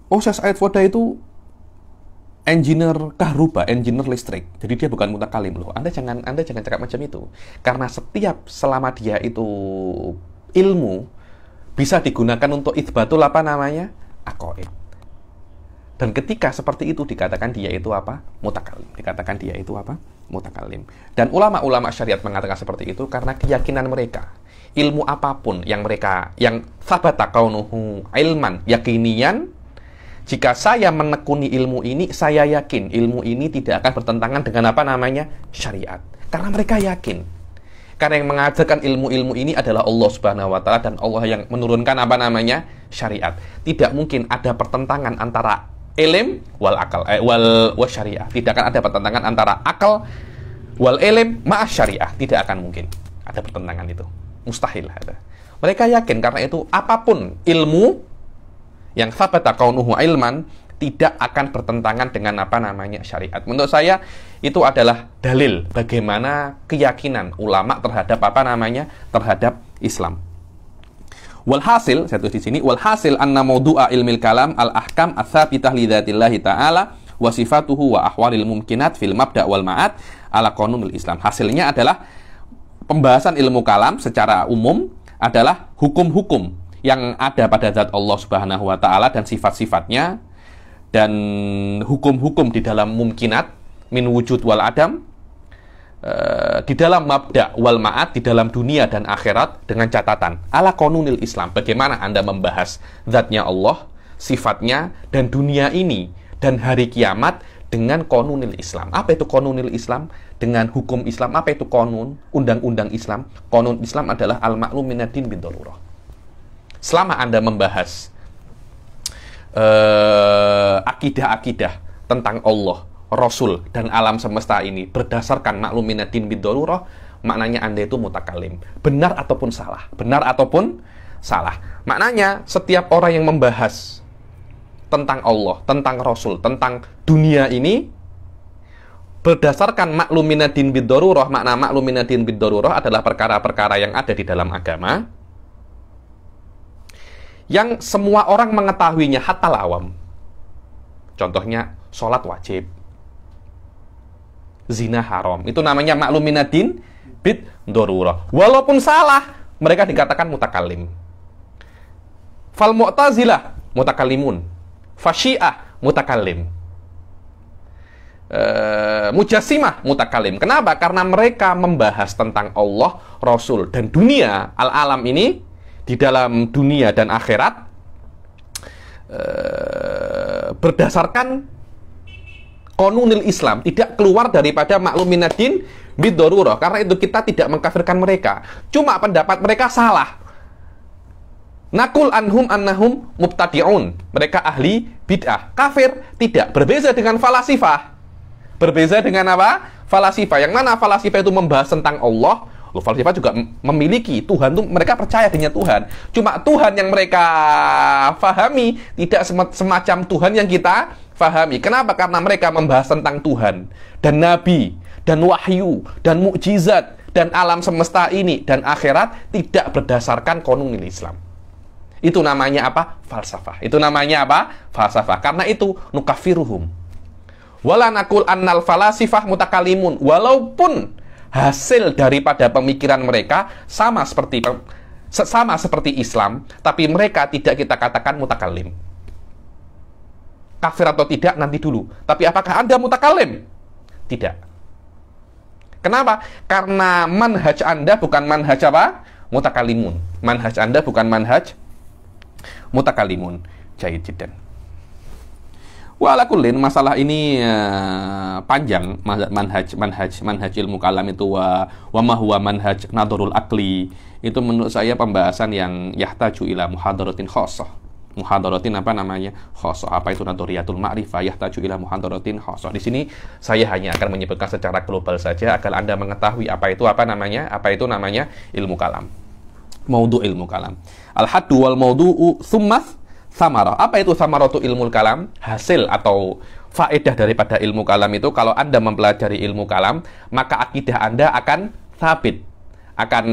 Syekh Said Foda itu engineer kahruba, engineer listrik. Jadi dia bukan mutakalim loh. Anda jangan cakap macam itu. Karena selama dia itu ilmu bisa digunakan untuk itsbatul aqaid. Dan ketika seperti itu dikatakan dia itu mutakalim. Dan ulama-ulama syariat mengatakan seperti itu karena keyakinan mereka. Ilmu apapun yang sabata kaunuhu ilman yakinian. Jika saya menekuni ilmu ini, saya yakin ilmu ini tidak akan bertentangan dengan syariat. Karena mereka yakin. Karena yang mengajarkan ilmu-ilmu ini adalah Allah Subhanahu wa taala dan Allah yang menurunkan syariat. Tidak mungkin ada pertentangan antara ilm wal akal wal syariah. Tidak akan ada pertentangan antara akal wal ilm ma syariah. Tidak akan mungkin ada pertentangan itu. Mustahil ada. Mereka yakin karena itu apapun ilmu yang sabata kaunuhu ilman tidak akan bertentangan dengan syariat. Menurut saya itu adalah dalil bagaimana keyakinan ulama terhadap terhadap Islam. Walhasil, saya tulis di sini, walhasil anna mawdu'a ilmil kalam al-ahkam ats-tsabitah li dzatillahi ta'ala wa sifatuhu wa ahwalil mumkinat fil mabda' wal ma'ad ala qanunil Islam. Hasilnya adalah pembahasan ilmu kalam secara umum adalah hukum-hukum yang ada pada zat Allah Subhanahu wa taala dan sifat-sifatnya, dan hukum-hukum di dalam mumkinat min wujud wal adam, di dalam mabda wal ma'ad, di dalam dunia dan akhirat, dengan catatan ala qanunil Islam. Bagaimana Anda membahas zatnya Allah, sifatnya, dan dunia ini dan hari kiamat dengan qanunil Islam. Apa itu qanunil Islam? Dengan hukum Islam. Apa itu qanun? Undang-undang Islam. Qanun Islam adalah al-ma'lum minad-din bid-darurah. Selama Anda membahas akidah-akidah tentang Allah, Rasul, dan alam semesta ini berdasarkan maklum minad-din bid-darurah, maknanya Anda itu mutakalim. Benar ataupun salah. Benar ataupun salah. Maknanya setiap orang yang membahas tentang Allah, tentang Rasul, tentang dunia ini berdasarkan maklum minad-din bid-darurah. Makna maklum minad-din bid-darurah adalah perkara-perkara yang ada di dalam agama yang semua orang mengetahuinya, hatta lawam. Contohnya, sholat wajib, zina haram. Itu namanya maklum minad-din bid-darurah. Walaupun salah, mereka dikatakan mutakalim. Fal mu'tazilah mutakallimun, fasyiah mutakalim, mujassimah mutakalim. Kenapa? Karena mereka membahas tentang Allah, Rasul, dan dunia, al-alam ini, di dalam dunia dan akhirat, berdasarkan qanunil Islam, tidak keluar daripada maklum minad-din bid-darurah. Karena itu kita tidak mengkafirkan mereka, cuma pendapat mereka salah. Naqul anhum annahum mubtadi'un, mereka ahli bid'ah. Kafir tidak, berbeza dengan falasifah. Berbeza dengan apa? Falasifah. Yang mana falasifah itu membahas tentang Allah. Falsafah juga memiliki Tuhan, tuh mereka percaya dengan Tuhan. Cuma Tuhan yang mereka fahami tidak semacam Tuhan yang kita fahami. Kenapa? Karena mereka membahas tentang Tuhan dan Nabi dan wahyu dan mukjizat dan alam semesta ini dan akhirat tidak berdasarkan qanunil Islam. Itu namanya apa? Falsafah. Itu namanya apa? Falsafah. Karena itu nukafiruhum. Wala naqul annal falasifah mutakalimun. Walaupun hasil daripada pemikiran mereka sama seperti Islam, tapi mereka tidak kita katakan mutakalim. Kafir atau tidak nanti dulu. Tapi apakah Anda mutakalim? Tidak. Kenapa? Karena manhaj Anda bukan manhaj apa? Mutakalimun. Manhaj Anda bukan manhaj mutakalimun. Jayid jiddan. Walakullin, masalah ini panjang. Manhaj ilmu kalam itu wa ma huwa manhaj nadharul akli. Itu menurut saya pembahasan yang yahtaju ila muhadaratin khosoh. Muhadaratin apa namanya? Khosoh. Apa itu nadhariyatul ma'rifah? Yahtaju ila muhadaratin khosoh. Di sini saya hanya akan menyebutkan secara global saja agar Anda mengetahui apa itu namanya ilmu kalam. Maudhu ilmu kalam. Al-haddu wal maudhu'u tsummath samarah. Apa itu samaratu ilmu kalam? Hasil atau faedah daripada ilmu kalam itu, kalau Anda mempelajari ilmu kalam, maka akidah Anda akan sabit, akan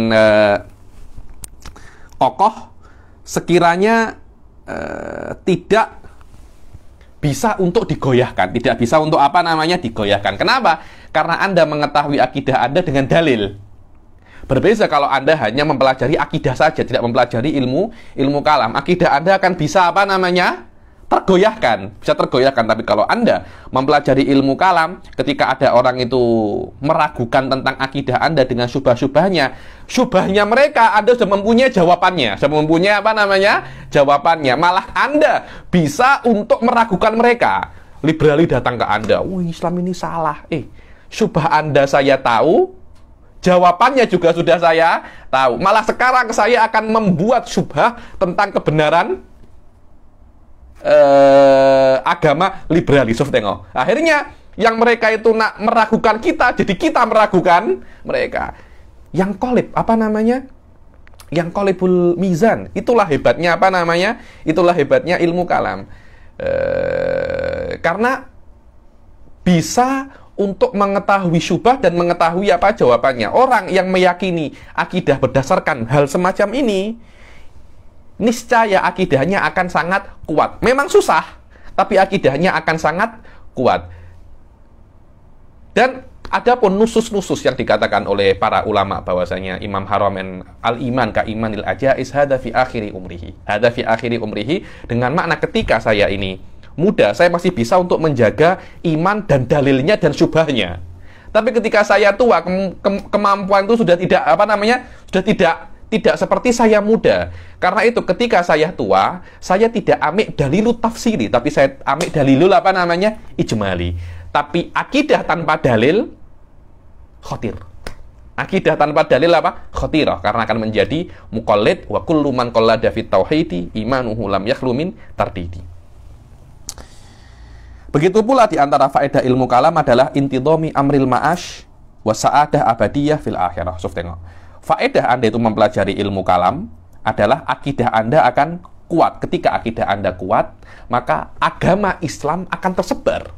kokoh, sekiranya tidak bisa untuk digoyahkan, tidak bisa untuk digoyahkan. Kenapa? Karena Anda mengetahui akidah Anda dengan dalil. Berbeda kalau Anda hanya mempelajari akidah saja, tidak mempelajari ilmu kalam. Akidah Anda akan bisa tergoyahkan, bisa tergoyahkan. Tapi kalau Anda mempelajari ilmu kalam, ketika ada orang itu meragukan tentang akidah Anda dengan syubhahnya mereka, Anda sudah mempunyai jawabannya, jawabannya. Malah Anda bisa untuk meragukan mereka. Liberali datang ke Anda, Islam ini salah. Syubhah Anda saya tahu, jawabannya juga sudah saya tahu. Malah sekarang saya akan membuat syubhah tentang kebenaran agama liberalis. Tengok. Akhirnya yang mereka itu nak meragukan kita, jadi kita meragukan mereka. Yang kolib, yang kolibul mizan. Itulah hebatnya Itulah hebatnya ilmu kalam. Karena bisa untuk mengetahui syubhah dan mengetahui jawabannya. Orang yang meyakini akidah berdasarkan hal semacam ini, niscaya akidahnya akan sangat kuat. Memang susah, tapi akidahnya akan sangat kuat. Dan adapun nusus-nusus yang dikatakan oleh para ulama bahwasanya Imam Haramain al-iman ka imanil ajais hadza fi akhiri umrihi. Hadza fi akhiri umrihi dengan makna ketika saya ini muda, saya masih bisa untuk menjaga iman dan dalilnya dan syubhahnya. Tapi ketika saya tua, kemampuan itu sudah tidak sudah tidak seperti saya muda. Karena itu ketika saya tua, saya tidak amik dalilu tafsiri, tapi saya amik dalilul ijmali. Tapi akidah tanpa dalil khotir. Akidah tanpa dalil khotirah, karena akan menjadi muqallid wa kullu man qallada fit tauhidi imanuhu lam yakhlu min tardidi. Begitu pula di antara faedah ilmu kalam adalah intidhami amril ma'ash wa sa'adah abadiyah fil akhirah. Tengok. Faedah Anda itu mempelajari ilmu kalam adalah akidah Anda akan kuat. Ketika akidah Anda kuat, maka agama Islam akan tersebar.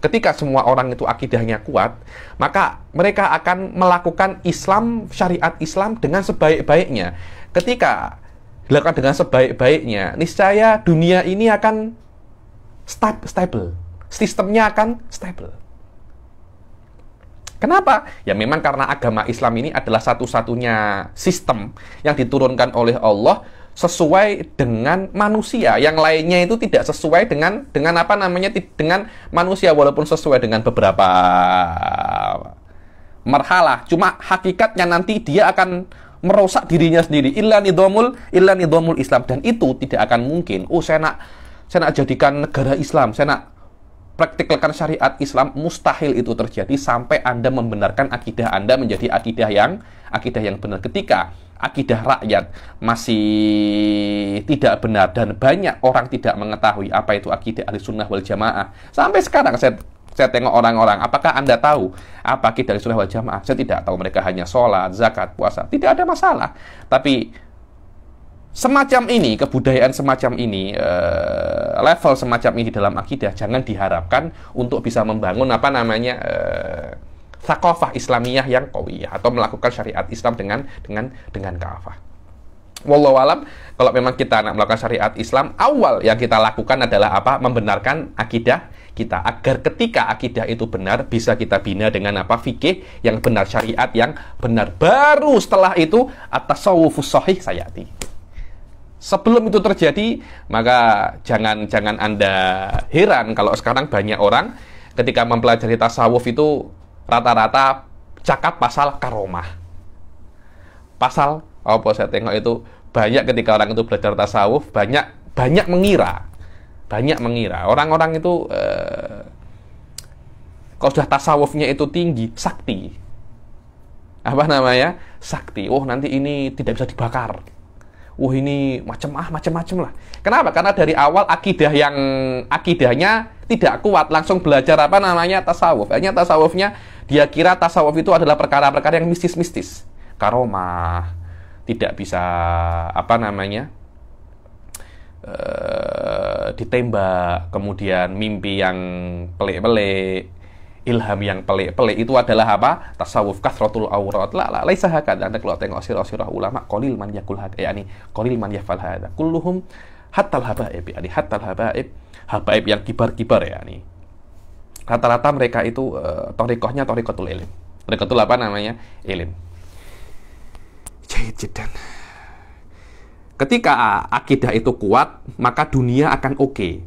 Ketika semua orang itu akidahnya kuat, maka mereka akan melakukan Islam, syariat Islam dengan sebaik-baiknya. Ketika dilakukan dengan sebaik-baiknya, niscaya dunia ini akan stable. Sistemnya akan stable. Kenapa? Ya memang karena agama Islam ini adalah satu-satunya sistem yang diturunkan oleh Allah sesuai dengan manusia. Yang lainnya itu tidak sesuai dengan dengan manusia, walaupun sesuai dengan beberapa marhalah. Cuma hakikatnya nanti dia akan merusak dirinya sendiri. Illa nidhamul Islam, dan itu tidak akan mungkin. Saya nak jadikan negara Islam, saya nak praktikalkan syariat Islam, mustahil itu terjadi sampai Anda membenarkan akidah Anda menjadi akidah yang benar. Ketika akidah rakyat masih tidak benar dan banyak orang tidak mengetahui apa itu akidah Ahlussunnah wal Jamaah. Sampai sekarang saya tengok orang-orang, apakah Anda tahu apa akidah Ahlussunnah wal Jamaah? Saya tidak tahu, mereka hanya sholat, zakat, puasa. Tidak ada masalah. Tapi semacam ini, kebudayaan semacam ini, level semacam ini dalam akidah jangan diharapkan untuk bisa membangun thaqafah Islamiyah yang qawiyah atau melakukan syariat Islam dengan kafah. Wallahu alam, kalau memang kita nak melakukan syariat Islam, awal yang kita lakukan adalah membenarkan akidah kita, agar ketika akidah itu benar bisa kita bina dengan fikih yang benar, syariat yang benar. Baru setelah itu at-tasawwufus shahih sayati. Sebelum itu terjadi, maka jangan Anda heran kalau sekarang banyak orang ketika mempelajari tasawuf itu rata-rata cakap pasal karomah. Pasal apa saya tengok itu banyak ketika orang itu belajar tasawuf banyak mengira Banyak mengira orang-orang itu kalau sudah tasawufnya itu tinggi, sakti. Apa namanya? Sakti. Oh, nanti ini tidak bisa dibakar. Oh, ini macam-macam lah. Kenapa? Karena dari awal akidahnya tidak kuat, langsung belajar apa namanya tasawuf. Hanya tasawufnya dia kira tasawuf itu adalah perkara-perkara yang mistis-mistis. Karomah, tidak bisa apa namanya? Ditembak, kemudian mimpi yang pelik-pelik, ilham yang pelik-pelik, itu adalah apa? Tasawuf kasratul aurat. La laisa hakada. Anda kalau tengok sirah-sirah ulama, qalil man yakul hada, yakni qalil man yafal hada. Kulluhum hatal habaib, yakni hatal habaib yang kibar-kibar, yakni rata-rata mereka itu thariqahnya thariqatul ilm. Thariqatul apa namanya? Ilm. Jiddan. Ketika akidah itu kuat, maka dunia akan oke.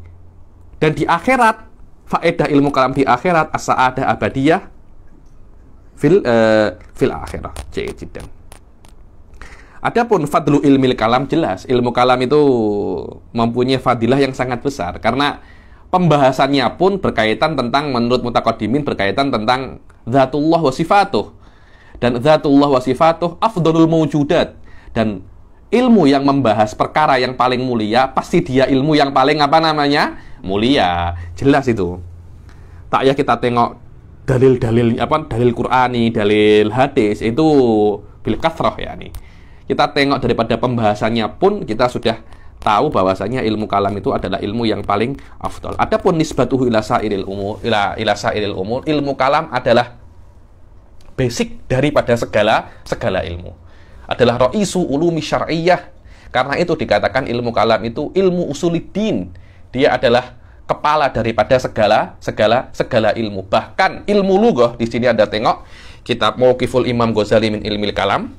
Dan di akhirat, faedah ilmu kalam di akhirat, as-sa'adah abadiyah fil akhirah. Jiddan. Adapun fadlu ilmil kalam, jelas ilmu kalam itu mempunyai fadilah yang sangat besar, karena pembahasannya pun berkaitan tentang, menurut mutaqaddimin, berkaitan tentang dzatullah wa sifatuh. Dan dzatullah wa sifatuh afdalul mawjudat. Dan ilmu yang membahas perkara yang paling mulia, pasti dia ilmu yang paling apa namanya? Mulia. Jelas itu. Tak ya kita tengok dalil-dalil apa, dalil Qur'ani, dalil hadis itu bil kathrah, ya nih. Kita tengok daripada pembahasannya pun kita sudah tahu bahwasanya ilmu kalam itu adalah ilmu yang paling afdal. Adapun nisbatuhu ila sa'iril umur, ila sa'iril umur, ilmu kalam adalah basic daripada segala ilmu. Adalah ra'isu ulumi syar'iyyah. Karena itu dikatakan ilmu kalam itu ilmu usuluddin. Dia adalah kepala daripada segala ilmu. Bahkan ilmu lughah, di sini Anda tengok kitab Mauqiful Imam Ghazali min Ilmil Kalam,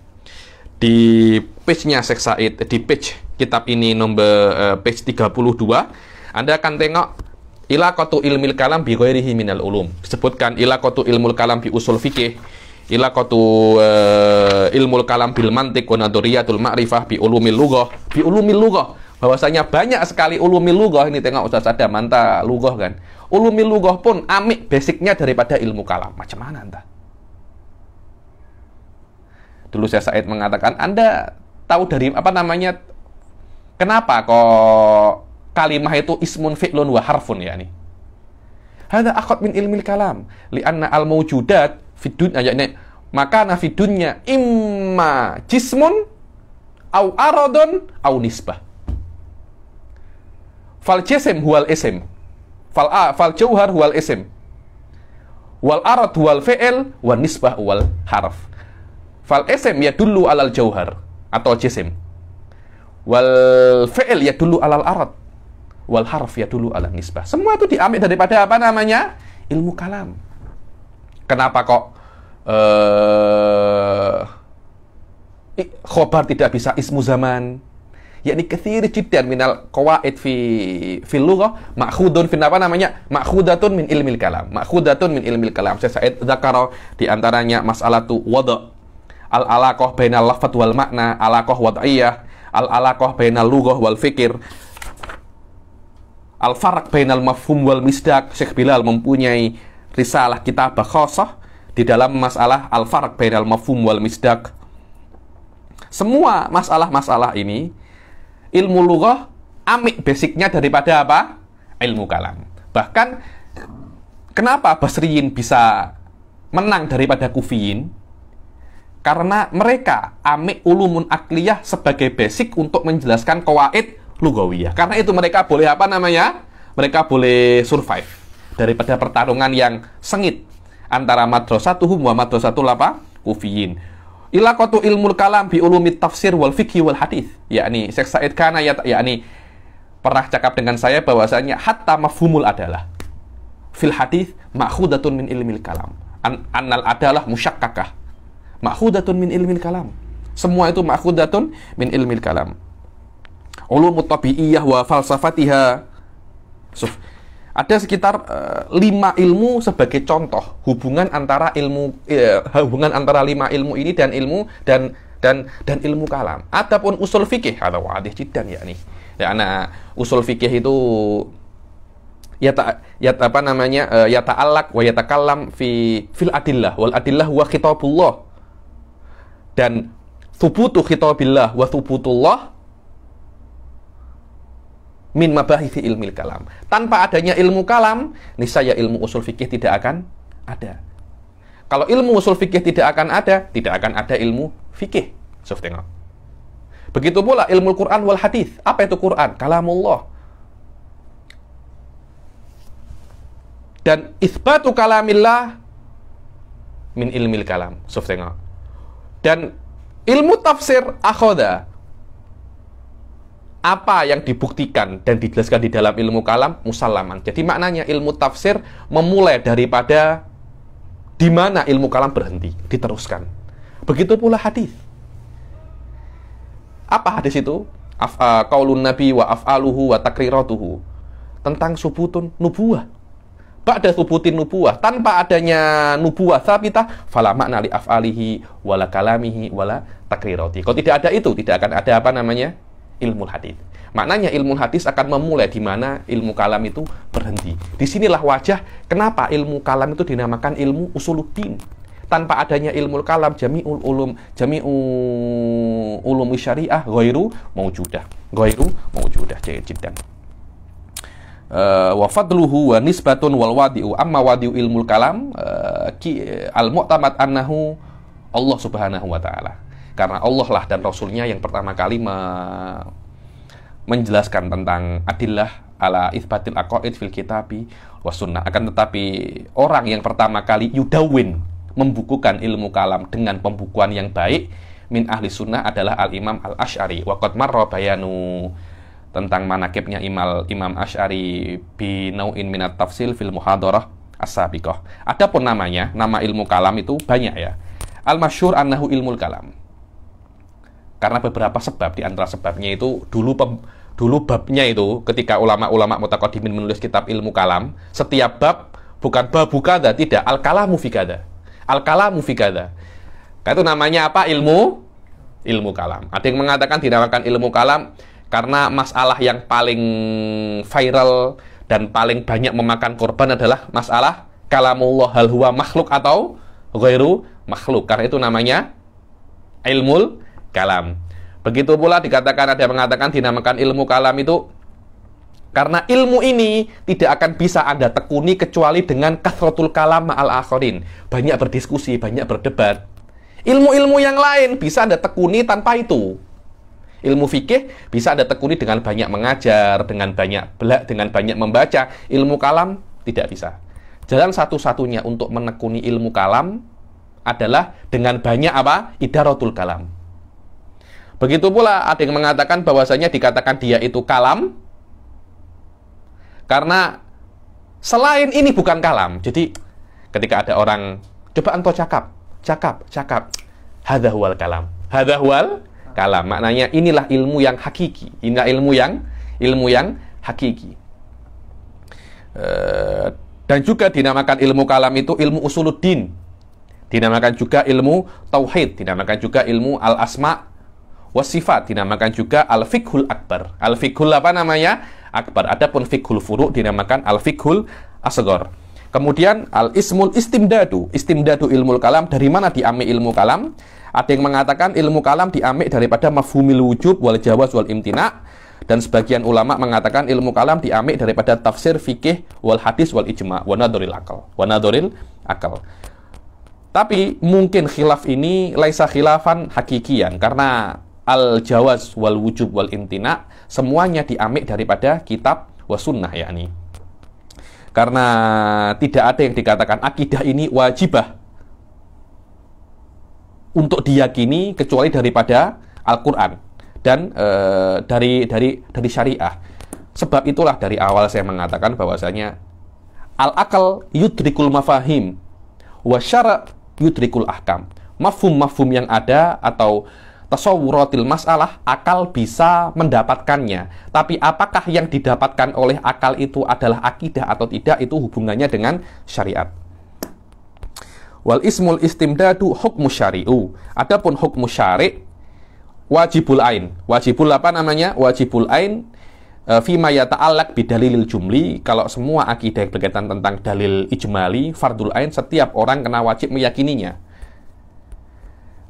di page-nya Syekh Said, di page kitab ini nomor page 32, Anda akan tengok ilaqatu ilmil kalam bi ghairihi minal ulum. Disebutkan ilaqatu ilmul kalam bi usul fikih, ilaqatu ilmul kalam bil mantiq wa nadhariyatul ma'rifah bi ulumil lughah. Bahwasanya banyak sekali ulumil lughah. Ini tengok Ustaz ada manta lughah kan. Ulumil lughah pun amik basicnya daripada ilmu kalam. Macam mana anda? Dulu saya Said mengatakan, Anda tahu dari apa namanya, kenapa kok kalimah itu ismun fi'lun wa harfun, ya nih? Hadza akhad min ilmil kalam, li'anna al-mawjudat fid dunya, yakni maka fid dunya imma jismun au aradun au nisbah. Fal jisim huwal isim, fal jauhar huwal isim, wal arad huwal fi'il, wan nisbah huwal harf. Fal isim yadullu alal jauhar atau jisim, wal fi'il yadullu alal arad, wal harf yadullu alal nisbah. Semua itu diambil daripada apa namanya? Ilmu kalam. Kenapa kok khobar tidak bisa ismu zaman? Yakni katsir jiddan minal qawaid fil lughah ma'khudun fin apa namanya? Ma'khudatun min ilmil kalam. Ma'khudatun min ilmil kalam. Saya dzakara di antaranya mas'alatu wada', al-alaqah bainal lafadz wal makna, alaqah wad'iyah, al-alaqah bainal lughah wal fikir, al-farq bainal mafhum wal misdaq. Syekh Bilal mempunyai risalah kitabah khassah di dalam masalah al-farq bainal mafhum wal misdaq. Semua masalah-masalah ini ilmu lughah amik basicnya daripada apa? Ilmu kalam. Bahkan kenapa Basriyin bisa menang daripada Kufiyin? Karena mereka amik ulumun akliyah sebagai basic untuk menjelaskan qawaid lugawiyah. Karena itu mereka boleh apa namanya? Mereka boleh survive daripada pertarungan yang sengit antara madrasatuhum wa madrasatul apa? Kufiyin. Ilaqatu ilmul kalam bi ulumit tafsir wal fikhi wal hadis. Yakni Syekh Said Kana yakni pernah cakap dengan saya bahwasanya hatta mafhumul adalah fil hadis ma'khudatun min ilmil kalam. Annal adalah musyakkakah. Ma'khudatun min ilmil kalam. Semua itu ma'khudatun min ilmil kalam. Ulumut tabi'iyah wa falsafatiha. Ada sekitar 5 ilmu sebagai contoh hubungan antara hubungan antara 5 ilmu ini dan ilmu kalam. Adapun usul fikih ada wadih jiddan yakni. Ya, usul fikih itu yata'allaq wa yatakallam fil adillah wal adillah wa khitabullah. Dan thubutu khitabillah wa thubutullah min mabahithi ilmil kalam. Tanpa adanya ilmu kalam, niscaya ilmu usul fikih tidak akan ada. Kalau ilmu usul fikih tidak akan ada ilmu fikih. Tengok. Begitu pula ilmu Quran wal hadis. Apa itu Quran? Kalamullah. Dan isbatu kalamillah min ilmil kalam. Tengok. Dan ilmu tafsir akhoda, apa yang dibuktikan dan dijelaskan di dalam ilmu kalam musallaman. Jadi maknanya ilmu tafsir memulai daripada di mana ilmu kalam berhenti, diteruskan. Begitu pula hadis. Apa hadis itu? Qaulun nabi wa af'aluhu wa takriratuhu. Tentang subutun nubuwah. Ba'da subutin nubuwah, tanpa adanya nubuwah tsabitah, fala makna li af'alihi wala kalamihi wala takrirati. Kalau tidak ada itu, tidak akan ada ilmu hadis. Maknanya ilmu hadis akan memulai di mana ilmu kalam itu berhenti. Disinilah wajah kenapa ilmu kalam itu dinamakan ilmu usuluddin. Tanpa adanya ilmu kalam, jami'ul ulum syariah ghairu mawjudah. Jiddan. Wa fadluhu wa nisbatun wal wadi'u amma wadi'u ilmul kalam al-mu'tamad annahu Allah subhanahu wa ta'ala. Karena Allah lah dan Rasulnya yang pertama kali menjelaskan tentang adillah ala itsbatil aqaid fil kitabi wa sunnah. Akan tetapi orang yang pertama kali yudawin, membukukan ilmu kalam dengan pembukuan yang baik min ahli sunnah adalah al-Imam al-Asy'ari. Wa qad marra bayanu tentang manakibnya Imam Asy'ari bi nau'in minat tafsil fil muhadarah as-sabiqah. Adapun nama ilmu kalam itu banyak ya. Al-masyhur annahu ilmul kalam. Karena beberapa sebab, di antara sebabnya itu dulu babnya itu ketika ulama-ulama mutaqaddimin menulis kitab ilmu kalam, setiap bab bukan babu kada, tidak, al-kalamu fi kada. Al-kalamu fi kada. Itu namanya apa? Ilmu kalam. Ada yang mengatakan dinamakan ilmu kalam karena masalah yang paling viral dan paling banyak memakan korban adalah masalah kalamullah hal huwa makhluk atau ghairu makhluk. Karena itu namanya ilmul kalam. Begitu pula dikatakan, ada yang mengatakan dinamakan ilmu kalam itu karena ilmu ini tidak akan bisa Anda tekuni kecuali dengan kathratul kalam ma'al akharin. Banyak berdiskusi, banyak berdebat. Ilmu-ilmu yang lain bisa Anda tekuni tanpa itu. Ilmu fikih bisa Anda tekuni dengan banyak mengajar, dengan banyak membaca. Ilmu kalam tidak bisa. Jalan satu-satunya untuk menekuni ilmu kalam adalah dengan banyak apa? Idaratul kalam. Begitu pula ada yang mengatakan bahwasanya dikatakan dia itu kalam karena selain ini bukan kalam. Jadi ketika ada orang, coba engkau cakap. Hadza huwal kalam. Hadza huwal kalam. Maknanya inilah ilmu yang hakiki. Inilah ilmu yang hakiki. Dan juga dinamakan ilmu kalam itu ilmu usuluddin. Dinamakan juga ilmu tauhid, dinamakan juga ilmu al-asma wasifat, dinamakan juga al-fiqhul akbar. Al-fiqhul apa namanya? Akbar. Adapun fiqhul furu' dinamakan al-fiqhul asghar. Kemudian al-ismul istimdadu. Istimdadu ilmu kalam, dari mana diambil ilmu kalam? Ada yang mengatakan ilmu kalam diambil daripada mafhumil wujub wal jawaz wal imtina'. Dan sebagian ulama mengatakan ilmu kalam diambil daripada tafsir fikih wal hadis wal ijma' wa nadhuril akal. Tapi mungkin khilaf ini laisa khilafan hakikian, karena al-jawaz wal wujub wal imtina' semuanya diambil daripada kitab wa sunnah yakni. Karena tidak ada yang dikatakan akidah ini wajibah untuk diyakini kecuali daripada Al-Qur'an dan dari syariah. Sebab itulah dari awal saya mengatakan bahwasanya al-akal yudrikul mafahim wa syara' yudrikul ahkam. Mafhum-mafhum yang ada atau tasawwuratil masalah, akal bisa mendapatkannya. Tapi apakah yang didapatkan oleh akal itu adalah akidah atau tidak, itu hubungannya dengan syariat. Wal ismul istimdadu hukmu syari'u. Adapun hukmu syari' wajibul ain. Wajibul apa namanya? Wajibul ain fima yata'allaq bidalilil jumli, kalau semua akidah yang berkaitan tentang dalil ijmali, fardul ain, setiap orang kena wajib meyakininya.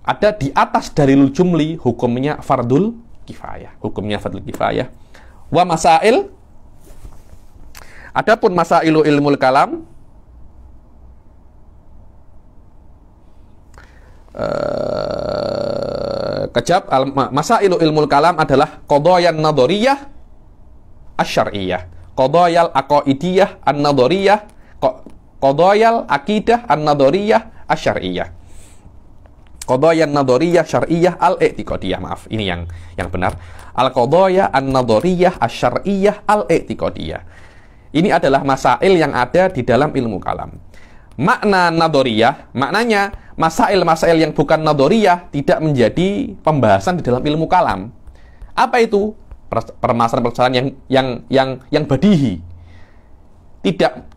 Ada di atas dalilul jumli, hukumnya fardul kifayah. Hukumnya fardul kifayah. Wa masail, adapun masailu ilmul kalam, masailu ilmul kalam adalah qadhayan nadhariyah asy-syar'iyyah, qadhayal aqaidiyah an-nadhariyah, qadhayal aqidah an-nadhariyah asy-syar'iyyah, qadhayan nadhariyah syar'iyyah al-i'tiqadiyah. Maaf, ini yang benar. Al-qadhaya an-nadhariyah asy-syar'iyyah al-i'tiqadiyah. Ini adalah masail yang ada di dalam ilmu kalam. Makna nadhariyah, maknanya masail-masail yang bukan nadhariyah tidak menjadi pembahasan di dalam ilmu kalam. Apa itu? Permasalahan-permasalahan yang badihi.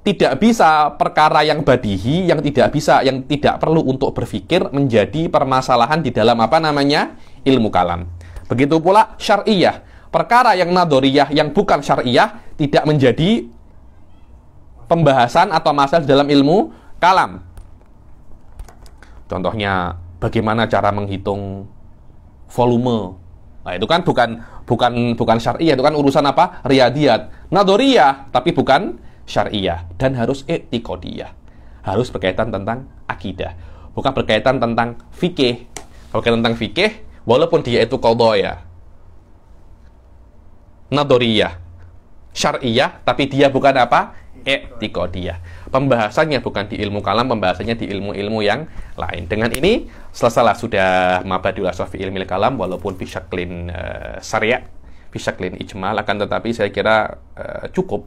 Tidak bisa perkara yang badihi, yang tidak perlu untuk berpikir menjadi permasalahan di dalam ilmu kalam. Begitu pula syar'iyah. Perkara yang nadhariyah yang bukan syar'iyah tidak menjadi pembahasan atau masalah di dalam ilmu kalam. Contohnya, bagaimana cara menghitung volume. Nah, itu kan bukan syar'iyah, itu kan urusan riyadiyat. Nadhariyah, tapi bukan syar'iyah, dan harus i'tiqadiyah. Harus berkaitan tentang akidah, bukan berkaitan tentang fikih. Kalau berkaitan tentang fikih, walaupun dia itu qadhaya nadhariyah, syar'iyah, tapi dia bukan i'tiqadiyah. Pembahasannya bukan di ilmu kalam, pembahasannya di ilmu-ilmu yang lain. Dengan ini selesailah sudah mabadiul aswafi ilmil kalam, walaupun bisyaklin syariah, bisyaklin ijmal, akan tetapi saya kira cukup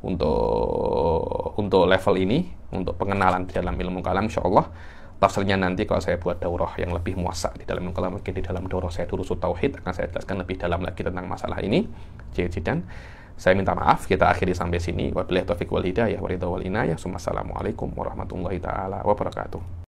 untuk level ini, untuk pengenalan di dalam ilmu kalam. Insyaallah tafsirnya nanti kalau saya buat daurah yang lebih muasa di dalam ilmu kalam, mungkin di dalam daurah saya Durusut Tauhid akan saya jelaskan lebih dalam lagi tentang masalah ini. Jidan, saya minta maaf, kita akhiri sampai sini. Wabillahi taufiq wal hidayah wa ridha wal inayah. Assalamualaikum warahmatullahi taala wabarakatuh.